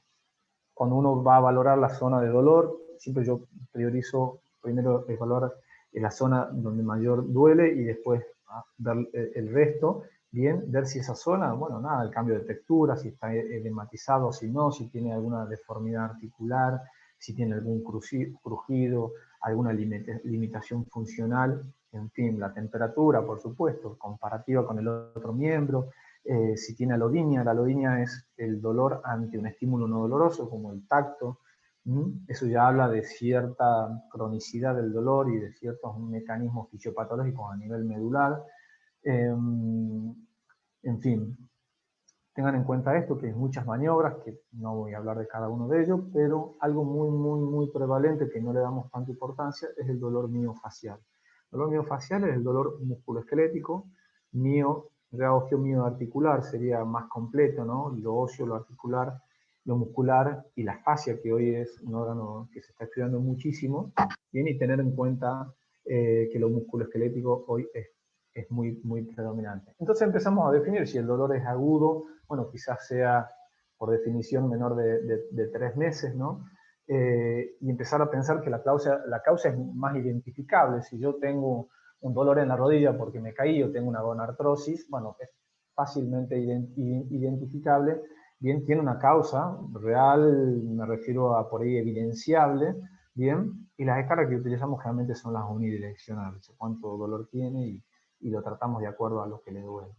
Cuando uno va a valorar la zona de dolor, siempre yo priorizo primero evaluar la zona donde mayor duele y después ver el resto, bien, ver si esa zona, bueno, nada, el cambio de textura, si está edematizado, si no, si tiene alguna deformidad articular, si tiene algún crujido, alguna limitación funcional, en fin, la temperatura, por supuesto, comparativa con el otro miembro, si tiene alodinia. La alodinia es el dolor ante un estímulo no doloroso, como el tacto. Eso ya habla de cierta cronicidad del dolor y de ciertos mecanismos fisiopatológicos a nivel medular. En fin, tengan en cuenta esto, que hay muchas maniobras, que no voy a hablar de cada uno de ellos, pero algo muy, muy, muy prevalente que no le damos tanta importancia es el dolor miofacial. El dolor miofacial es el dolor musculoesquelético, mioarticular sería más completo, ¿no? Lo óseo, lo articular, lo muscular y la fascia, que hoy es un órgano que se está estudiando muchísimo, bien, y tener en cuenta que lo musculoesquelético hoy es muy, muy predominante. Entonces empezamos a definir si el dolor es agudo, bueno, quizás sea por definición menor de 3 meses, ¿no? Y empezar a pensar que la causa es más identificable. Si yo tengo un dolor en la rodilla porque me caí o tengo una gonartrosis, bueno, es fácilmente identificable. Bien, tiene una causa real, me refiero a por ahí evidenciable, bien, y las escalas que utilizamos generalmente son las unidireccionales, cuánto dolor tiene y lo tratamos de acuerdo a lo que le duele.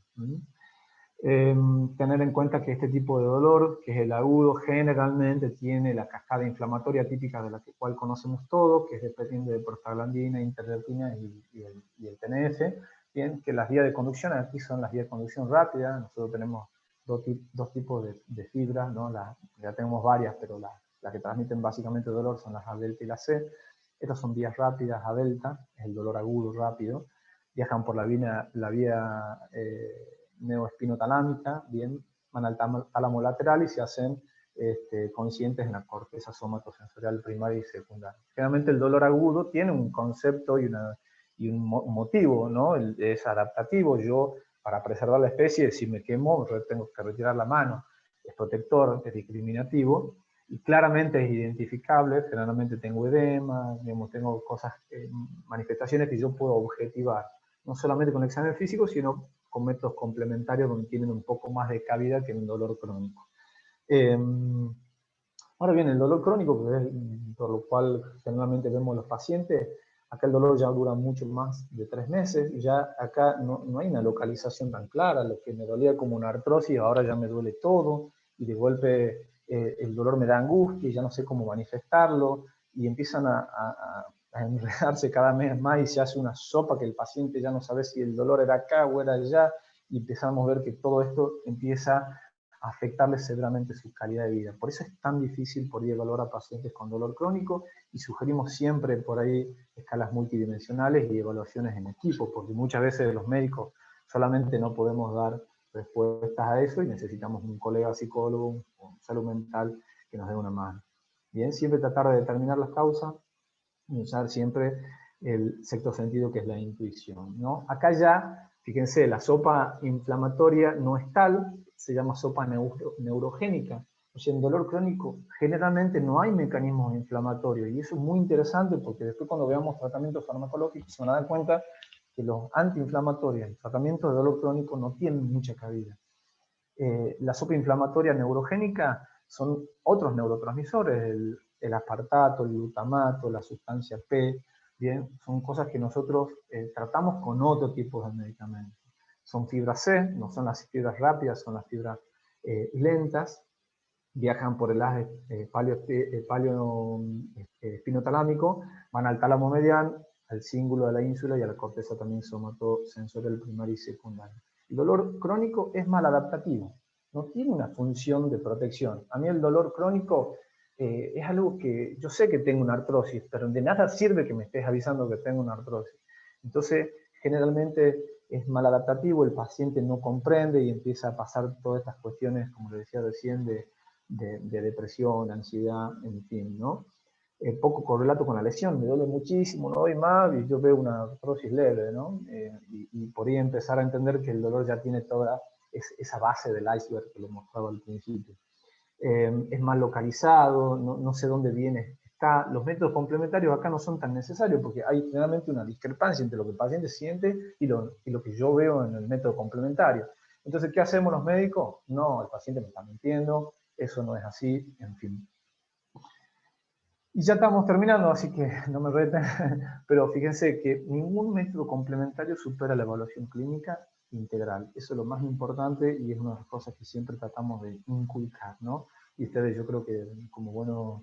Tener en cuenta que este tipo de dolor, que es el agudo, generalmente tiene la cascada inflamatoria típica de la cual conocemos todos, que depende de prostaglandina, interleucina y el TNF. Bien, que las vías de conducción aquí son las vías de conducción rápida. Nosotros tenemos dos tipos de fibras, ¿no? Ya tenemos varias, pero las que transmiten básicamente dolor son las A delta y la C. Estas son vías rápidas A delta, es el dolor agudo rápido. viajan por la vía neoespinotalámica, bien, van al tálamo lateral y se hacen conscientes en la corteza somatosensorial primaria y secundaria. Generalmente el dolor agudo tiene un concepto y un motivo, ¿no? Es adaptativo. Yo, para preservar la especie, si me quemo, tengo que retirar la mano. Es protector, es discriminativo, y claramente es identificable. Generalmente tengo edema, digamos, tengo cosas, manifestaciones que yo puedo objetivar, no solamente con examen físico, sino con métodos complementarios donde tienen un poco más de cabida que un dolor crónico. Ahora bien, el dolor crónico, que es por lo cual generalmente vemos los pacientes, acá el dolor ya dura mucho más de 3 meses, ya acá no hay una localización tan clara. Lo que me dolía como una artrosis, ahora ya me duele todo, y de golpe el dolor me da angustia y ya no sé cómo manifestarlo, y empiezan a enredarse cada mes más y se hace una sopa que el paciente ya no sabe si el dolor era acá o era allá, y empezamos a ver que todo esto empieza a afectarles severamente su calidad de vida. Por eso es tan difícil por ahí evaluar a pacientes con dolor crónico, y sugerimos siempre por ahí escalas multidimensionales y evaluaciones en equipo, porque muchas veces los médicos solamente no podemos dar respuestas a eso y necesitamos un colega psicólogo o salud mental que nos dé una mano. Bien, siempre tratar de determinar las causas y usar siempre el sexto sentido, que es la intuición, ¿no? Acá ya, fíjense, la sopa inflamatoria no es tal, se llama sopa neurogénica. O sea, en dolor crónico generalmente no hay mecanismos inflamatorios, y eso es muy interesante porque después, cuando veamos tratamientos farmacológicos, se van a dar cuenta que los antiinflamatorios, el tratamiento de dolor crónico, no tienen mucha cabida. La sopa inflamatoria neurogénica son otros neurotransmisores, el aspartato, el glutamato, la sustancia P, bien, son cosas que nosotros tratamos con otro tipo de medicamentos. Son fibras C, no son las fibras rápidas, son las fibras lentas, viajan por el eje espinotalámico, van al tálamo mediano, al cíngulo de la ínsula y a la corteza también somatosensorial primaria y secundaria. El dolor crónico es maladaptativo, no tiene una función de protección. A mí el dolor crónico es algo que yo sé que tengo una artrosis, pero de nada sirve que me estés avisando que tengo una artrosis. Entonces, generalmente es maladaptativo, el paciente no comprende y empieza a pasar todas estas cuestiones, como le decía recién, de depresión, ansiedad, en fin, ¿no? Poco correlato con la lesión, me duele muchísimo, no doy más, y yo veo una artrosis leve, ¿no? Y por ahí empezar a entender que el dolor ya tiene toda esa base del iceberg que lo mostraba al principio. Es mal localizado, no sé dónde viene. Los métodos complementarios acá no son tan necesarios, porque hay generalmente una discrepancia entre lo que el paciente siente y lo que yo veo en el método complementario. Entonces, ¿qué hacemos los médicos? No, el paciente me está mintiendo, eso no es así, en fin. Y ya estamos terminando, así que no me reten, pero fíjense que ningún método complementario supera la evaluación clínica integral. Eso es lo más importante y es una de las cosas que siempre tratamos de inculcar, ¿no? Y ustedes, yo creo que como buenos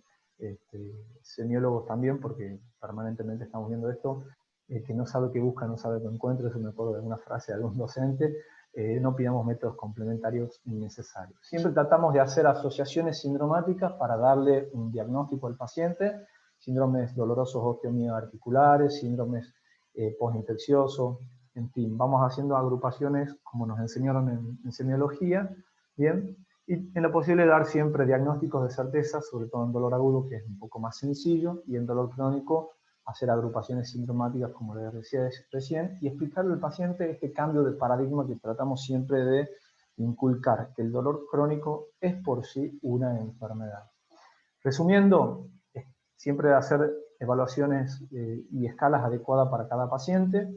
semiólogos también, porque permanentemente estamos viendo esto, que no sabe qué busca, no sabe qué encuentra. Eso me acuerdo de una frase de algún docente. No pidamos métodos complementarios innecesarios. Siempre tratamos de hacer asociaciones sindromáticas para darle un diagnóstico al paciente: síndromes dolorosos osteomioarticulares, síndromes postinfecciosos, en fin, vamos haciendo agrupaciones como nos enseñaron en semiología, ¿bien? Y en lo posible dar siempre diagnósticos de certeza, sobre todo en dolor agudo, que es un poco más sencillo, y en dolor crónico hacer agrupaciones sintomáticas, como les decía recién, y explicarle al paciente este cambio de paradigma que tratamos siempre de inculcar, que el dolor crónico es por sí una enfermedad. Resumiendo, siempre hacer evaluaciones y escalas adecuadas para cada paciente,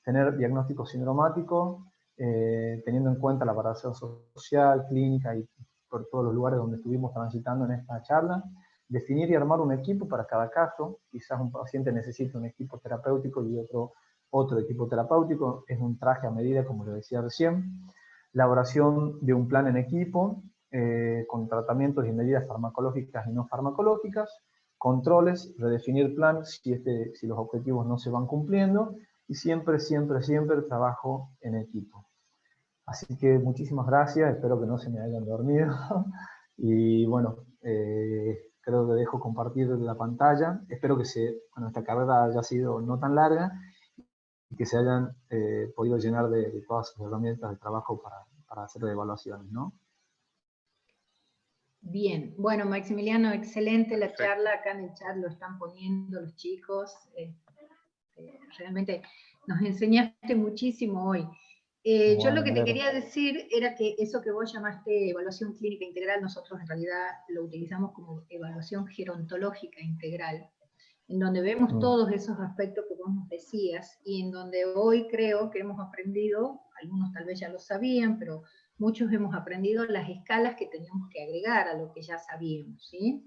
tener diagnóstico sindromático, teniendo en cuenta la variación social, clínica y por todos los lugares donde estuvimos transitando en esta charla. Definir y armar un equipo para cada caso. Quizás un paciente necesita un equipo terapéutico y otro equipo terapéutico. Es un traje a medida, como le decía recién. La elaboración de un plan en equipo, con tratamientos y medidas farmacológicas y no farmacológicas. Controles, redefinir plan si los objetivos no se van cumpliendo. Y siempre, siempre, siempre trabajo en equipo. Así que muchísimas gracias, espero que no se me hayan dormido. Y bueno, creo que dejo compartir la pantalla. Espero que esta carrera haya sido no tan larga. y que se hayan podido llenar de todas sus herramientas de trabajo para hacer evaluaciones, ¿no? Bien, bueno, Maximiliano, excelente la charla, acá en el chat lo están poniendo los chicos, realmente nos enseñaste muchísimo hoy. Bueno, yo lo que te quería decir era que eso que vos llamaste evaluación clínica integral, nosotros en realidad lo utilizamos como evaluación gerontológica integral, en donde vemos todos esos aspectos que vos nos decías, y en donde hoy creo que hemos aprendido, algunos tal vez ya lo sabían, pero muchos hemos aprendido las escalas que teníamos que agregar a lo que ya sabíamos, ¿sí?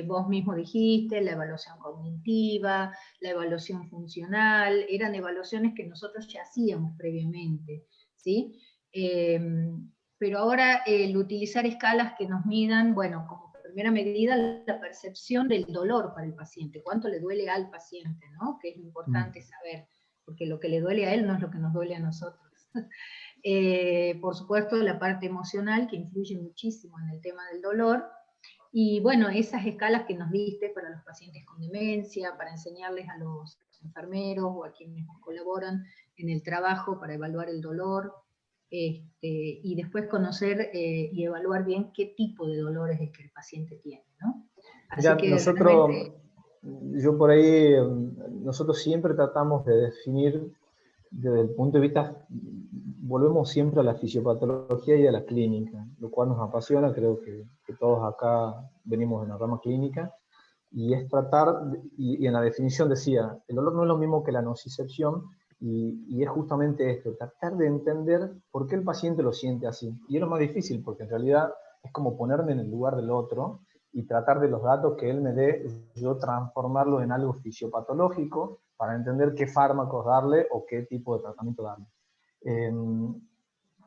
Vos mismo dijiste, la evaluación cognitiva, la evaluación funcional, eran evaluaciones que nosotros ya hacíamos previamente, ¿sí? Pero ahora el utilizar escalas que nos midan, bueno, como primera medida, la percepción del dolor para el paciente, cuánto le duele al paciente, ¿no? Que es importante saber, porque lo que le duele a él no es lo que nos duele a nosotros. Por supuesto, la parte emocional, que influye muchísimo en el tema del dolor, y bueno, esas escalas que nos diste para los pacientes con demencia, para enseñarles a los enfermeros o a quienes colaboran en el trabajo para evaluar el dolor, y después conocer y evaluar bien qué tipo de dolor es el que el paciente tiene, ¿no? Así ya, que nosotros, realmente... yo por ahí, nosotros siempre tratamos de definir desde el punto de vista, volvemos siempre a la fisiopatología y a la clínica, lo cual nos apasiona, creo que todos acá venimos de una rama clínica, y es tratar, y en la definición decía, el dolor no es lo mismo que la nocicepción, y es justamente esto, tratar de entender por qué el paciente lo siente así. Y es lo más difícil, porque en realidad es como ponerme en el lugar del otro, y tratar de los datos que él me dé, yo transformarlos en algo fisiopatológico, para entender qué fármacos darle o qué tipo de tratamiento darle.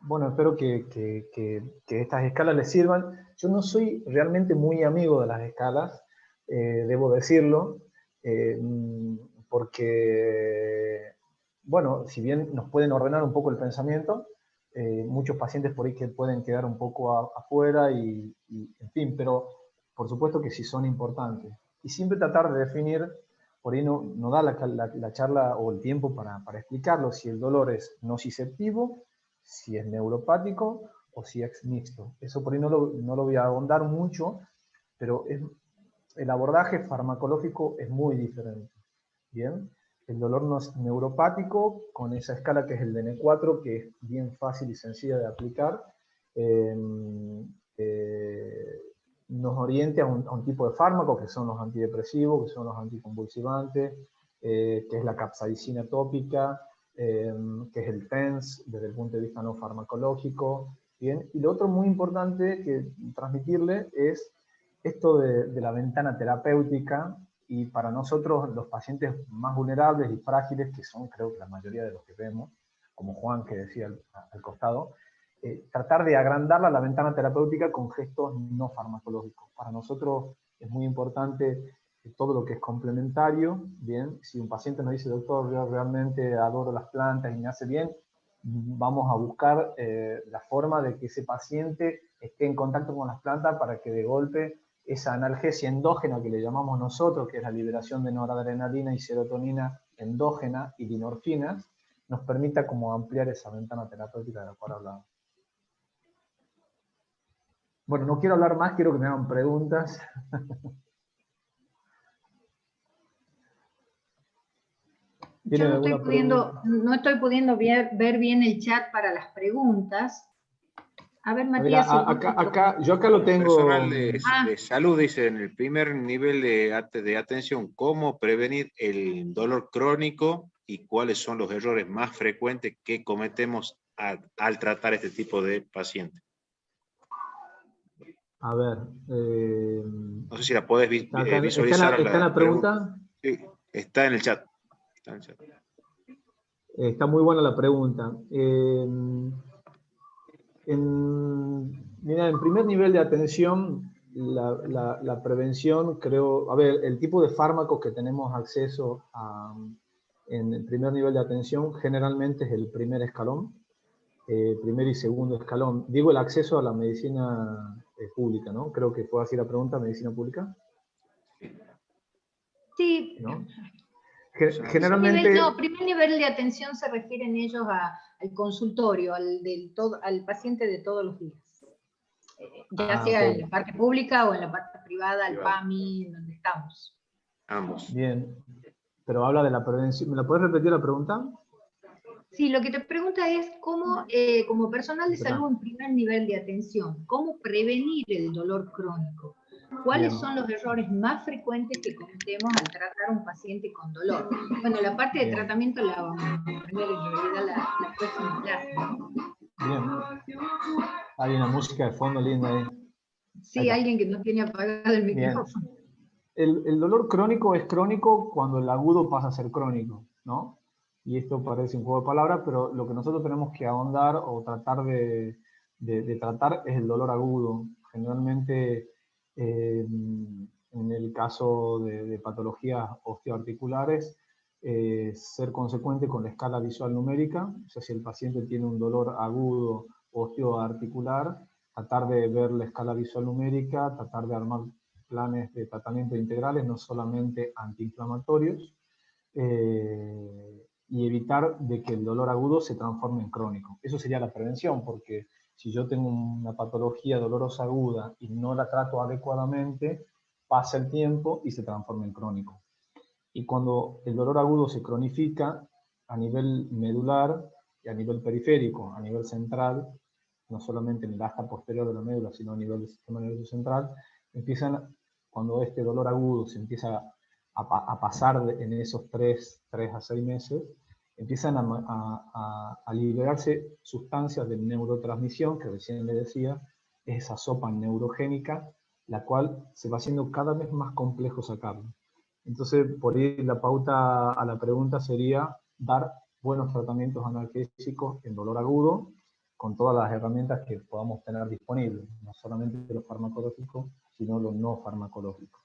Bueno, espero que estas escalas les sirvan. Yo no soy realmente muy amigo de las escalas, debo decirlo, porque, bueno, si bien nos pueden ordenar un poco el pensamiento, muchos pacientes por ahí que pueden quedar un poco afuera y, en fin, pero por supuesto que sí son importantes. Y siempre tratar de definir, por ahí no da la charla o el tiempo para explicarlo, si el dolor es nociceptivo, si es neuropático o si es mixto. Eso por ahí no lo voy a ahondar mucho, pero el abordaje farmacológico es muy diferente. ¿Bien? El dolor neuropático, con esa escala que es el DN4, que es bien fácil y sencilla de aplicar, nos oriente a un tipo de fármaco, que son los antidepresivos, que son los anticonvulsivantes, que es la capsaicina tópica, que es el TENS, desde el punto de vista no farmacológico. ¿Bien? Y lo otro muy importante que transmitirle es esto de la ventana terapéutica, y para nosotros los pacientes más vulnerables y frágiles, que son creo que la mayoría de los que vemos, como Juan que decía al costado, tratar de agrandarla la ventana terapéutica con gestos no farmacológicos. Para nosotros es muy importante todo lo que es complementario. Bien, si un paciente nos dice, doctor, yo realmente adoro las plantas y me hace bien, vamos a buscar la forma de que ese paciente esté en contacto con las plantas para que de golpe esa analgesia endógena que le llamamos nosotros, que es la liberación de noradrenalina y serotonina endógena y dinorfinas, nos permita como ampliar esa ventana terapéutica de la cual hablamos. Bueno, no quiero hablar más, quiero que me hagan preguntas. Yo no estoy pudiendo ver bien el chat para las preguntas. A ver, Matías. Yo acá lo tengo. Personal de salud dice en el primer nivel de atención, ¿cómo prevenir el dolor crónico y cuáles son los errores más frecuentes que cometemos al tratar este tipo de paciente? A ver. No sé si la podés visualizar. ¿Está en la pregunta? Sí, está en el chat. Está muy buena la pregunta. Mira, en primer nivel de atención, la prevención, creo, a ver, el tipo de fármacos que tenemos acceso en el primer nivel de atención generalmente es el primer escalón, primer y segundo escalón. Digo, el acceso a la medicina pública, ¿no? Creo que fue así la pregunta, ¿medicina pública? Sí. ¿No? Generalmente... Primer nivel de atención se refieren ellos al consultorio, al paciente de todos los días. Ya sea okay, en la parte pública o en la parte privada, al PAMI, donde estamos. Ambos. Bien, pero habla de la prevención. ¿Me la puedes repetir la pregunta? Sí, lo que te pregunta es cómo, como personal de salud en primer nivel de atención, ¿cómo prevenir el dolor crónico? ¿Cuáles son los errores más frecuentes que cometemos al tratar a un paciente con dolor? Bueno, la parte de tratamiento la vamos a aprender en realidad la próxima clase, ¿no? Bien. Hay una música de fondo linda ahí. Sí, alguien que no tiene apagado el micrófono. El dolor crónico es crónico cuando el agudo pasa a ser crónico, ¿no? Y esto parece un juego de palabras, pero lo que nosotros tenemos que ahondar o tratar de tratar es el dolor agudo. Generalmente, en el caso de patologías osteoarticulares, ser consecuente con la escala visual numérica, o sea, si el paciente tiene un dolor agudo osteoarticular, tratar de ver la escala visual numérica, tratar de armar planes de tratamiento integrales, no solamente antiinflamatorios, y evitar de que el dolor agudo se transforme en crónico. Eso sería la prevención, porque si yo tengo una patología dolorosa aguda y no la trato adecuadamente, pasa el tiempo y se transforma en crónico. Y cuando el dolor agudo se cronifica a nivel medular y a nivel periférico, a nivel central, no solamente en el asta posterior de la médula, sino a nivel del sistema nervioso central, cuando este dolor agudo se empieza a pasar en esos 3 a 6 meses, empiezan a liberarse sustancias de neurotransmisión, que recién le decía, es esa sopa neurogénica, la cual se va haciendo cada vez más complejo sacarla. Entonces, por ahí la pauta a la pregunta sería dar buenos tratamientos analgésicos en dolor agudo, con todas las herramientas que podamos tener disponibles, no solamente lo farmacológico, sino lo no farmacológico.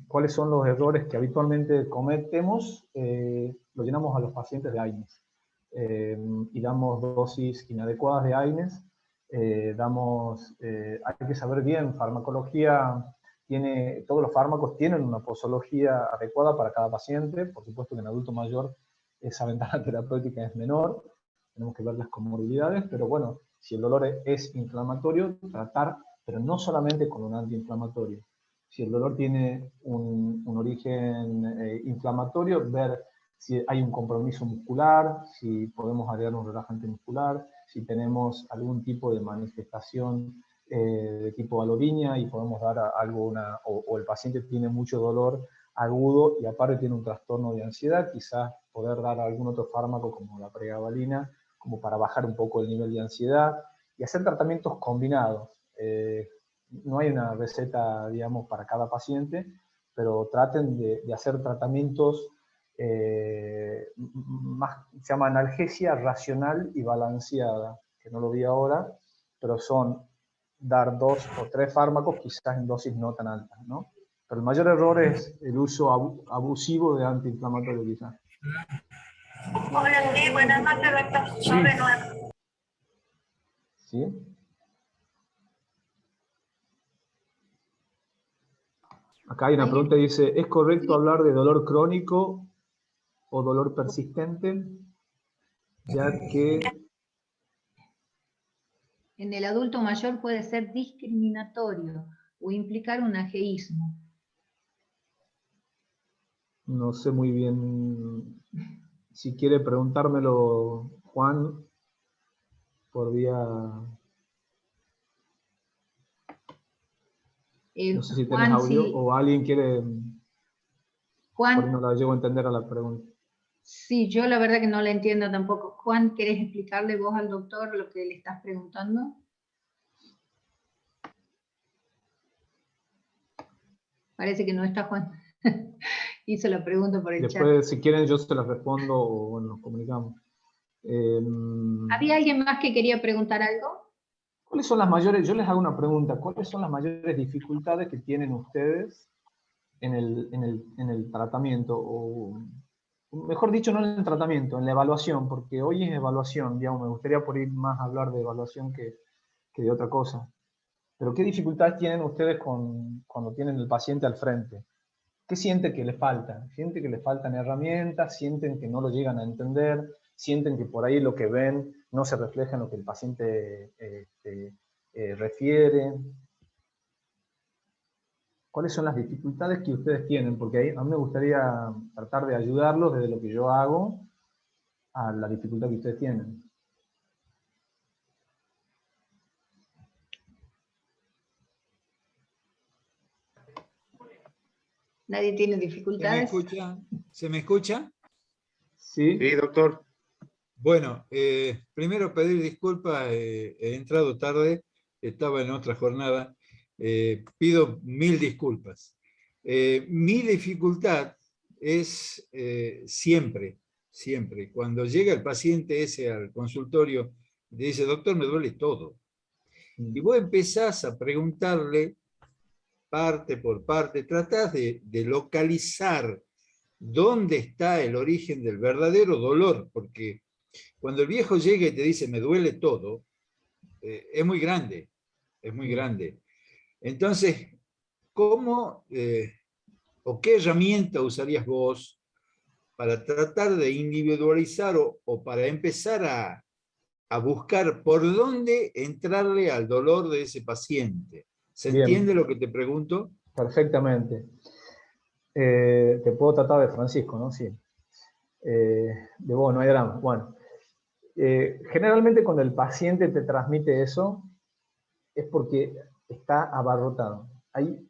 ¿Cuáles son los errores que habitualmente cometemos? Lo llenamos a los pacientes de AINES y damos dosis inadecuadas de AINES. Hay que saber bien, farmacología todos los fármacos tienen una posología adecuada para cada paciente. Por supuesto que en adulto mayor esa ventana terapéutica es menor, tenemos que ver las comorbilidades, pero bueno, si el dolor es inflamatorio, tratar, pero no solamente con un antiinflamatorio. Si el dolor tiene un origen inflamatorio, ver si hay un compromiso muscular, si podemos agregar un relajante muscular, si tenemos algún tipo de manifestación de tipo aloriña y podemos dar o el paciente tiene mucho dolor agudo y aparte tiene un trastorno de ansiedad, quizás poder dar algún otro fármaco como la pregabalina, como para bajar un poco el nivel de ansiedad y hacer tratamientos combinados. No hay una receta, digamos, para cada paciente, pero traten de hacer tratamientos se llama analgesia racional y balanceada, que no lo vi ahora, pero son dar 2 o 3 fármacos, quizás en dosis no tan altas, ¿no? Pero el mayor error es el uso abusivo de antiinflamatorio, quizás. Hola, sí, buenas noches, doctor. Sobre nuevo. ¿Sí? Acá hay una pregunta que dice, ¿es correcto hablar de dolor crónico o dolor persistente? Ya que en el adulto mayor puede ser discriminatorio o implicar un ageísmo. No sé muy bien, si quiere preguntármelo Juan, por vía... no sé si tenés Juan, audio sí. o alguien quiere... Juan, por ahí no la llego a entender a la pregunta. Sí, yo la verdad que no la entiendo tampoco. Juan, ¿querés explicarle vos al doctor lo que le estás preguntando? Parece que no está Juan. Hizo la pregunta por el chat. Después, si quieren, yo se las respondo o bueno, nos comunicamos. ¿Había alguien más que quería preguntar algo? ¿Cuáles son las mayores, yo les hago una pregunta, ¿cuáles son las mayores dificultades que tienen ustedes en el tratamiento? O, mejor dicho, no en el tratamiento, en la evaluación, porque hoy es evaluación, digamos, me gustaría por ir más a hablar de evaluación que de otra cosa. Pero ¿qué dificultades tienen ustedes cuando tienen el paciente al frente? ¿qué siente que le falta? Siente que le faltan herramientas, sienten que no lo llegan a entender, sienten que por ahí lo que ven no se refleja en lo que el paciente refiere. ¿Cuáles son las dificultades que ustedes tienen? Porque ahí, a mí me gustaría tratar de ayudarlos desde lo que yo hago a la dificultad que ustedes tienen. ¿Nadie tiene ¿Se me dificultades? escucha? ¿Se me escucha? Sí, Sí, doctor. Bueno, primero pedir disculpas, he entrado tarde, estaba en otra jornada, pido 1000 disculpas. Mi dificultad es siempre, cuando llega el paciente ese al consultorio, le dice, doctor, me duele todo. Y vos empezás a preguntarle parte por parte, tratás de localizar dónde está el origen del verdadero dolor, porque cuando el viejo llega y te dice, me duele todo, es muy grande, es muy grande. Entonces, ¿cómo o qué herramienta usarías vos para tratar de individualizar o para empezar a buscar por dónde entrarle al dolor de ese paciente? ¿Se entiende bien, lo que te pregunto? perfectamente. Te puedo tratar de Francisco, ¿no? Sí. De vos, no hay drama. Bueno, generalmente cuando el paciente te transmite eso, es porque está abarrotado. Hay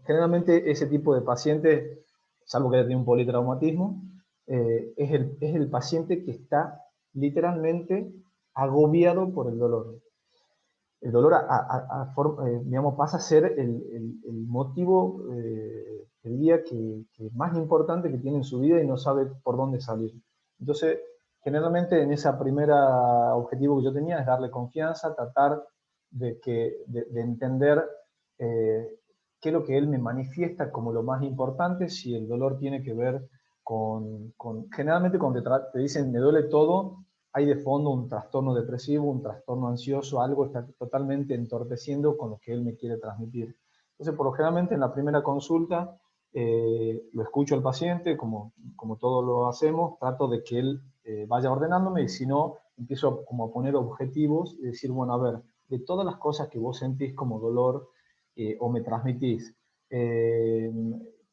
generalmente ese tipo de paciente, salvo que haya tenido un politraumatismo, es el paciente que está literalmente agobiado por el dolor. El dolor digamos, pasa a ser el motivo el día que más importante que tiene en su vida y no sabe por dónde salir. Entonces, generalmente en esa primera objetivo que yo tenía es darle confianza, tratar de entender qué es lo que él me manifiesta como lo más importante, si el dolor tiene que ver generalmente cuando te dicen me duele todo, hay de fondo un trastorno depresivo, un trastorno ansioso, algo está totalmente entorpeciendo con lo que él me quiere transmitir. Entonces, por lo generalmente en la primera consulta lo escucho al paciente, como todos lo hacemos, trato de que él vaya ordenándome y si no, empiezo como a poner objetivos y decir, bueno, a ver, de todas las cosas que vos sentís como dolor o me transmitís, ¿qué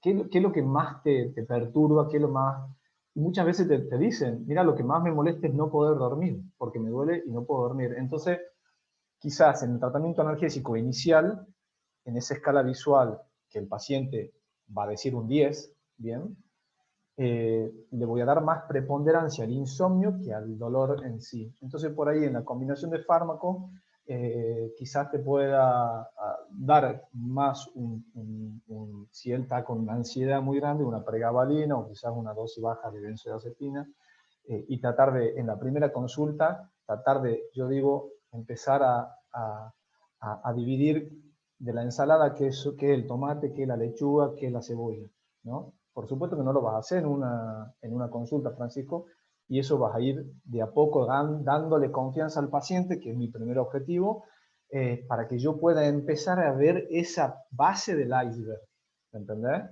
es lo que más te perturba? ¿Qué es lo más...? Y muchas veces te dicen, mira, lo que más me molesta es no poder dormir, porque me duele y no puedo dormir. Entonces, quizás en el tratamiento analgésico inicial, en esa escala visual que el paciente va a decir un 10, ¿bien? Le voy a dar más preponderancia al insomnio que al dolor en sí. Entonces, por ahí, en la combinación de fármacos, quizás te pueda dar más si él está con una ansiedad muy grande, una pregabalina o quizás una dosis baja de benzodiazepina, y tratar de, en la primera consulta, tratar de, yo digo, empezar a dividir de la ensalada qué es el tomate, qué es la lechuga, qué es la cebolla, ¿no? Por supuesto que no lo vas a hacer en una consulta, Francisco, y eso vas a ir de a poco dándole confianza al paciente, que es mi primer objetivo, para que yo pueda empezar a ver esa base del iceberg, ¿entendés?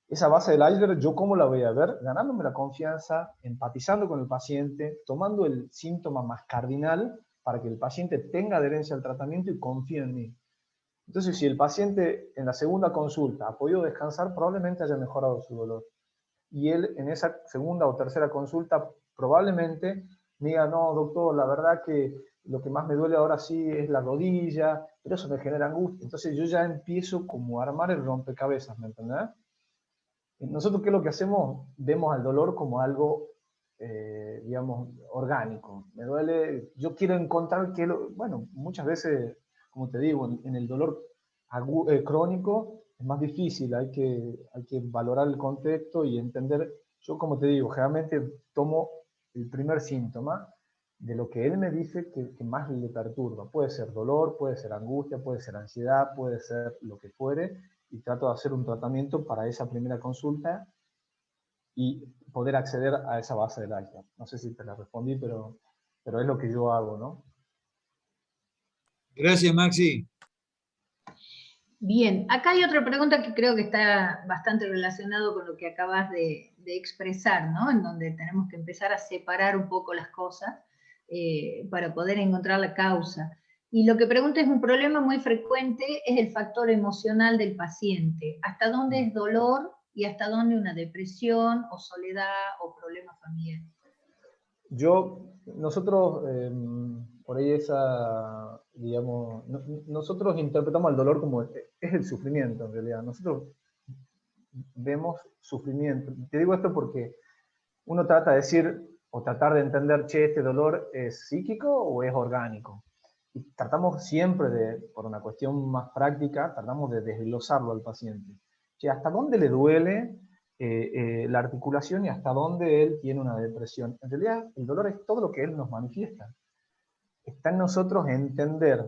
Esa base del iceberg, ¿yo cómo la voy a ver? Ganándome la confianza, empatizando con el paciente, tomando el síntoma más cardinal para que el paciente tenga adherencia al tratamiento y confíe en mí. Entonces, si el paciente en la segunda consulta ha podido descansar, probablemente haya mejorado su dolor. Y él en esa segunda o tercera consulta probablemente me diga, no, doctor, la verdad que lo que más me duele ahora sí es la rodilla, pero eso me genera angustia. Entonces yo ya empiezo como a armar el rompecabezas, ¿me entendés? Nosotros, ¿qué es lo que hacemos? Vemos al dolor como algo, digamos, orgánico. Me duele, yo quiero encontrar que, bueno, muchas veces, como te digo, en el dolor crónico es más difícil, hay que valorar el contexto y entender. Yo, como te digo, generalmente tomo el primer síntoma de lo que él me dice que más le perturba. Puede ser dolor, puede ser angustia, puede ser ansiedad, puede ser lo que fuere, y trato de hacer un tratamiento para esa primera consulta y poder acceder a esa base del iceberg. No sé si te la respondí, pero es lo que yo hago, ¿no? Gracias, Maxi. Bien, acá hay otra pregunta que creo que está bastante relacionado con lo que acabas de expresar, ¿no? En donde tenemos que empezar a separar un poco las cosas para poder encontrar la causa. Y lo que pregunta es un problema muy frecuente, es el factor emocional del paciente. ¿Hasta dónde es dolor y hasta dónde una depresión o soledad o problema familiar? Nosotros, por ahí digamos, nosotros interpretamos el dolor como, es el sufrimiento en realidad. Nosotros vemos sufrimiento. Te digo esto porque uno trata de decir, o tratar de entender, che, ¿este dolor es psíquico o es orgánico? Y tratamos siempre por una cuestión más práctica, tratamos de desglosarlo al paciente. Che, ¿hasta dónde le duele la articulación y hasta dónde él tiene una depresión? En realidad, el dolor es todo lo que él nos manifiesta. Está en nosotros entender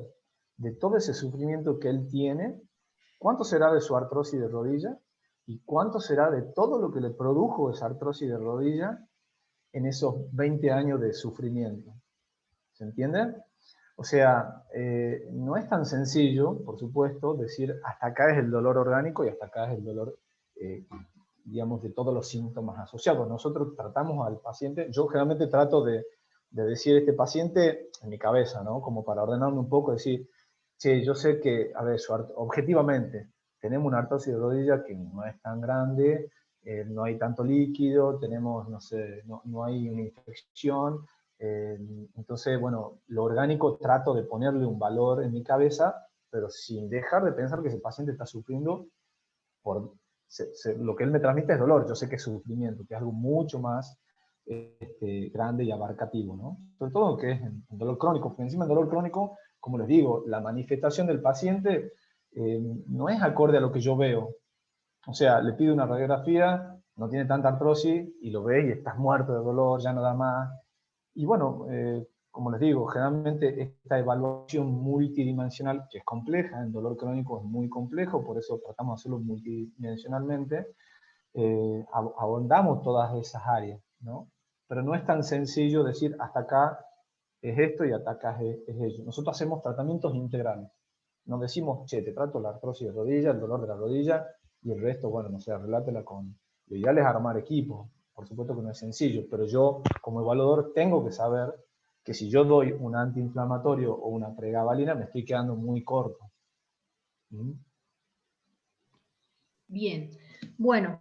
de todo ese sufrimiento que él tiene, cuánto será de su artrosis de rodilla y cuánto será de todo lo que le produjo esa artrosis de rodilla en esos 20 años de sufrimiento. ¿Se entiende? O sea, no es tan sencillo, por supuesto, decir hasta acá es el dolor orgánico y hasta acá es el dolor, digamos, de todos los síntomas asociados. Nosotros tratamos al paciente, yo generalmente trato de decir este paciente en mi cabeza, ¿no? Como para ordenarme un poco, decir, che, yo sé que, a ver, objetivamente, tenemos una artrosis de rodilla que no es tan grande, no hay tanto líquido, tenemos, no sé, no hay una infección, entonces, bueno, lo orgánico trato de ponerle un valor en mi cabeza, pero sin dejar de pensar que ese paciente está sufriendo por... lo que él me transmite es dolor, yo sé que es sufrimiento, que es algo mucho más grande y abarcativo, ¿no? Sobre todo que es en dolor crónico, porque encima el dolor crónico, como les digo, la manifestación del paciente no es acorde a lo que yo veo. O sea, le pido una radiografía, no tiene tanta artrosis, y lo ves y estás muerto de dolor, ya no da más. Y bueno, como les digo, generalmente esta evaluación multidimensional, que es compleja, el dolor crónico es muy complejo, por eso tratamos de hacerlo multidimensionalmente, abordamos todas esas áreas, ¿no? Pero no es tan sencillo decir hasta acá es esto y hasta acá es ello. Nosotros hacemos tratamientos integrales. Nos decimos, che, te trato la artrosis de rodilla, el dolor de la rodilla, y el resto, bueno, no sé, relátela con... Lo ideal es armar equipo. Por supuesto que no es sencillo, pero yo, como evaluador, tengo que saber que si yo doy un antiinflamatorio o una pregabalina, me estoy quedando muy corto. ¿Mm? Bien, bueno,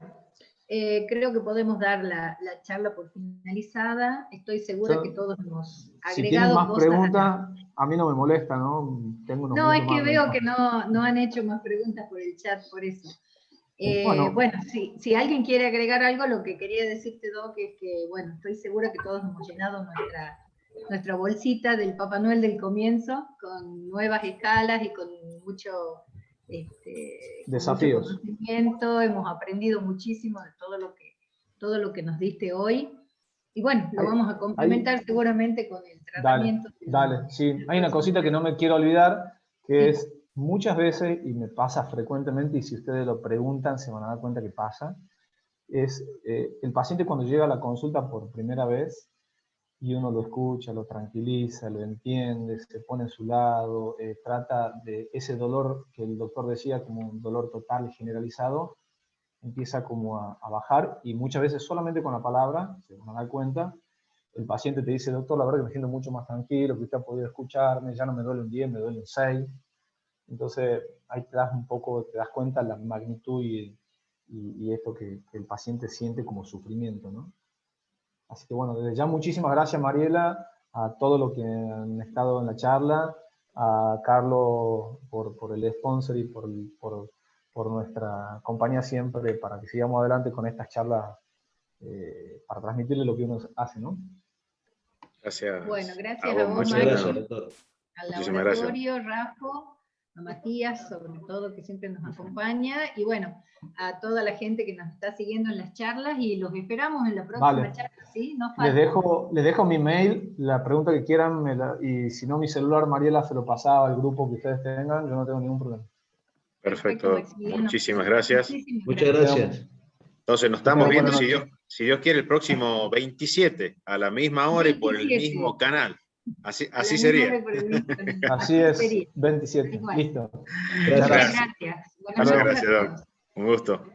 creo que podemos dar la charla por finalizada. Estoy segura que todos hemos agregado si tienen más cosas. preguntas, a mí no me molesta, ¿no? Tengo unos no, es que más veo que no han hecho más preguntas por el chat, por eso. Bueno, si alguien quiere agregar algo, lo que quería decirte, Doc, es que, bueno, estoy segura que todos hemos llenado nuestra bolsita del Papá Noel del comienzo, con nuevas escalas y con mucho... desafíos. Mucho conocimiento, hemos aprendido muchísimo de todo lo que nos diste hoy. Y bueno, lo vamos a complementar seguramente con el tratamiento. Dale, sí. Hay una cosita que no me quiero olvidar, que es muchas veces, y me pasa frecuentemente, y si ustedes lo preguntan se van a dar cuenta que pasa, es el paciente cuando llega a la consulta por primera vez, y uno lo escucha, lo tranquiliza, lo entiende, se pone a su lado, trata de ese dolor que el doctor decía como un dolor total y generalizado, empieza como a bajar, y muchas veces solamente con la palabra, se van a dar cuenta, el paciente te dice, doctor, la verdad que me siento mucho más tranquilo, que usted ha podido escucharme, ya no me duele un 10, me duele un 6. Entonces ahí te das cuenta la magnitud y esto que el paciente siente como sufrimiento, ¿no? Así que bueno, desde ya muchísimas gracias, Mariela, a todos los que han estado en la charla, a Carlos por el sponsor y por nuestra compañía siempre, para que sigamos adelante con estas charlas, para transmitirle lo que uno hace, ¿no? Gracias. Bueno, gracias a vos, Maki, al laboratorio, Rafa, a Matías, sobre todo, que siempre nos acompaña, y bueno, a toda la gente que nos está siguiendo en las charlas, y los esperamos en la próxima charla, ¿sí? No falta. Les dejo mi mail, la pregunta que quieran, y si no mi celular, Mariela se lo pasaba al grupo que ustedes tengan, yo no tengo ningún problema. Perfecto, muchísimas gracias. Muchas gracias. Entonces nos estamos viendo, si Dios quiere, el próximo 27, a la misma hora y por el mismo canal. Así A las sería. 9 por el mismo camino. Así es, sería. 27. Igual. Listo. Gracias. Muchas gracias. Buenas Muchas noches gracias, a Doc. todos. Un gusto.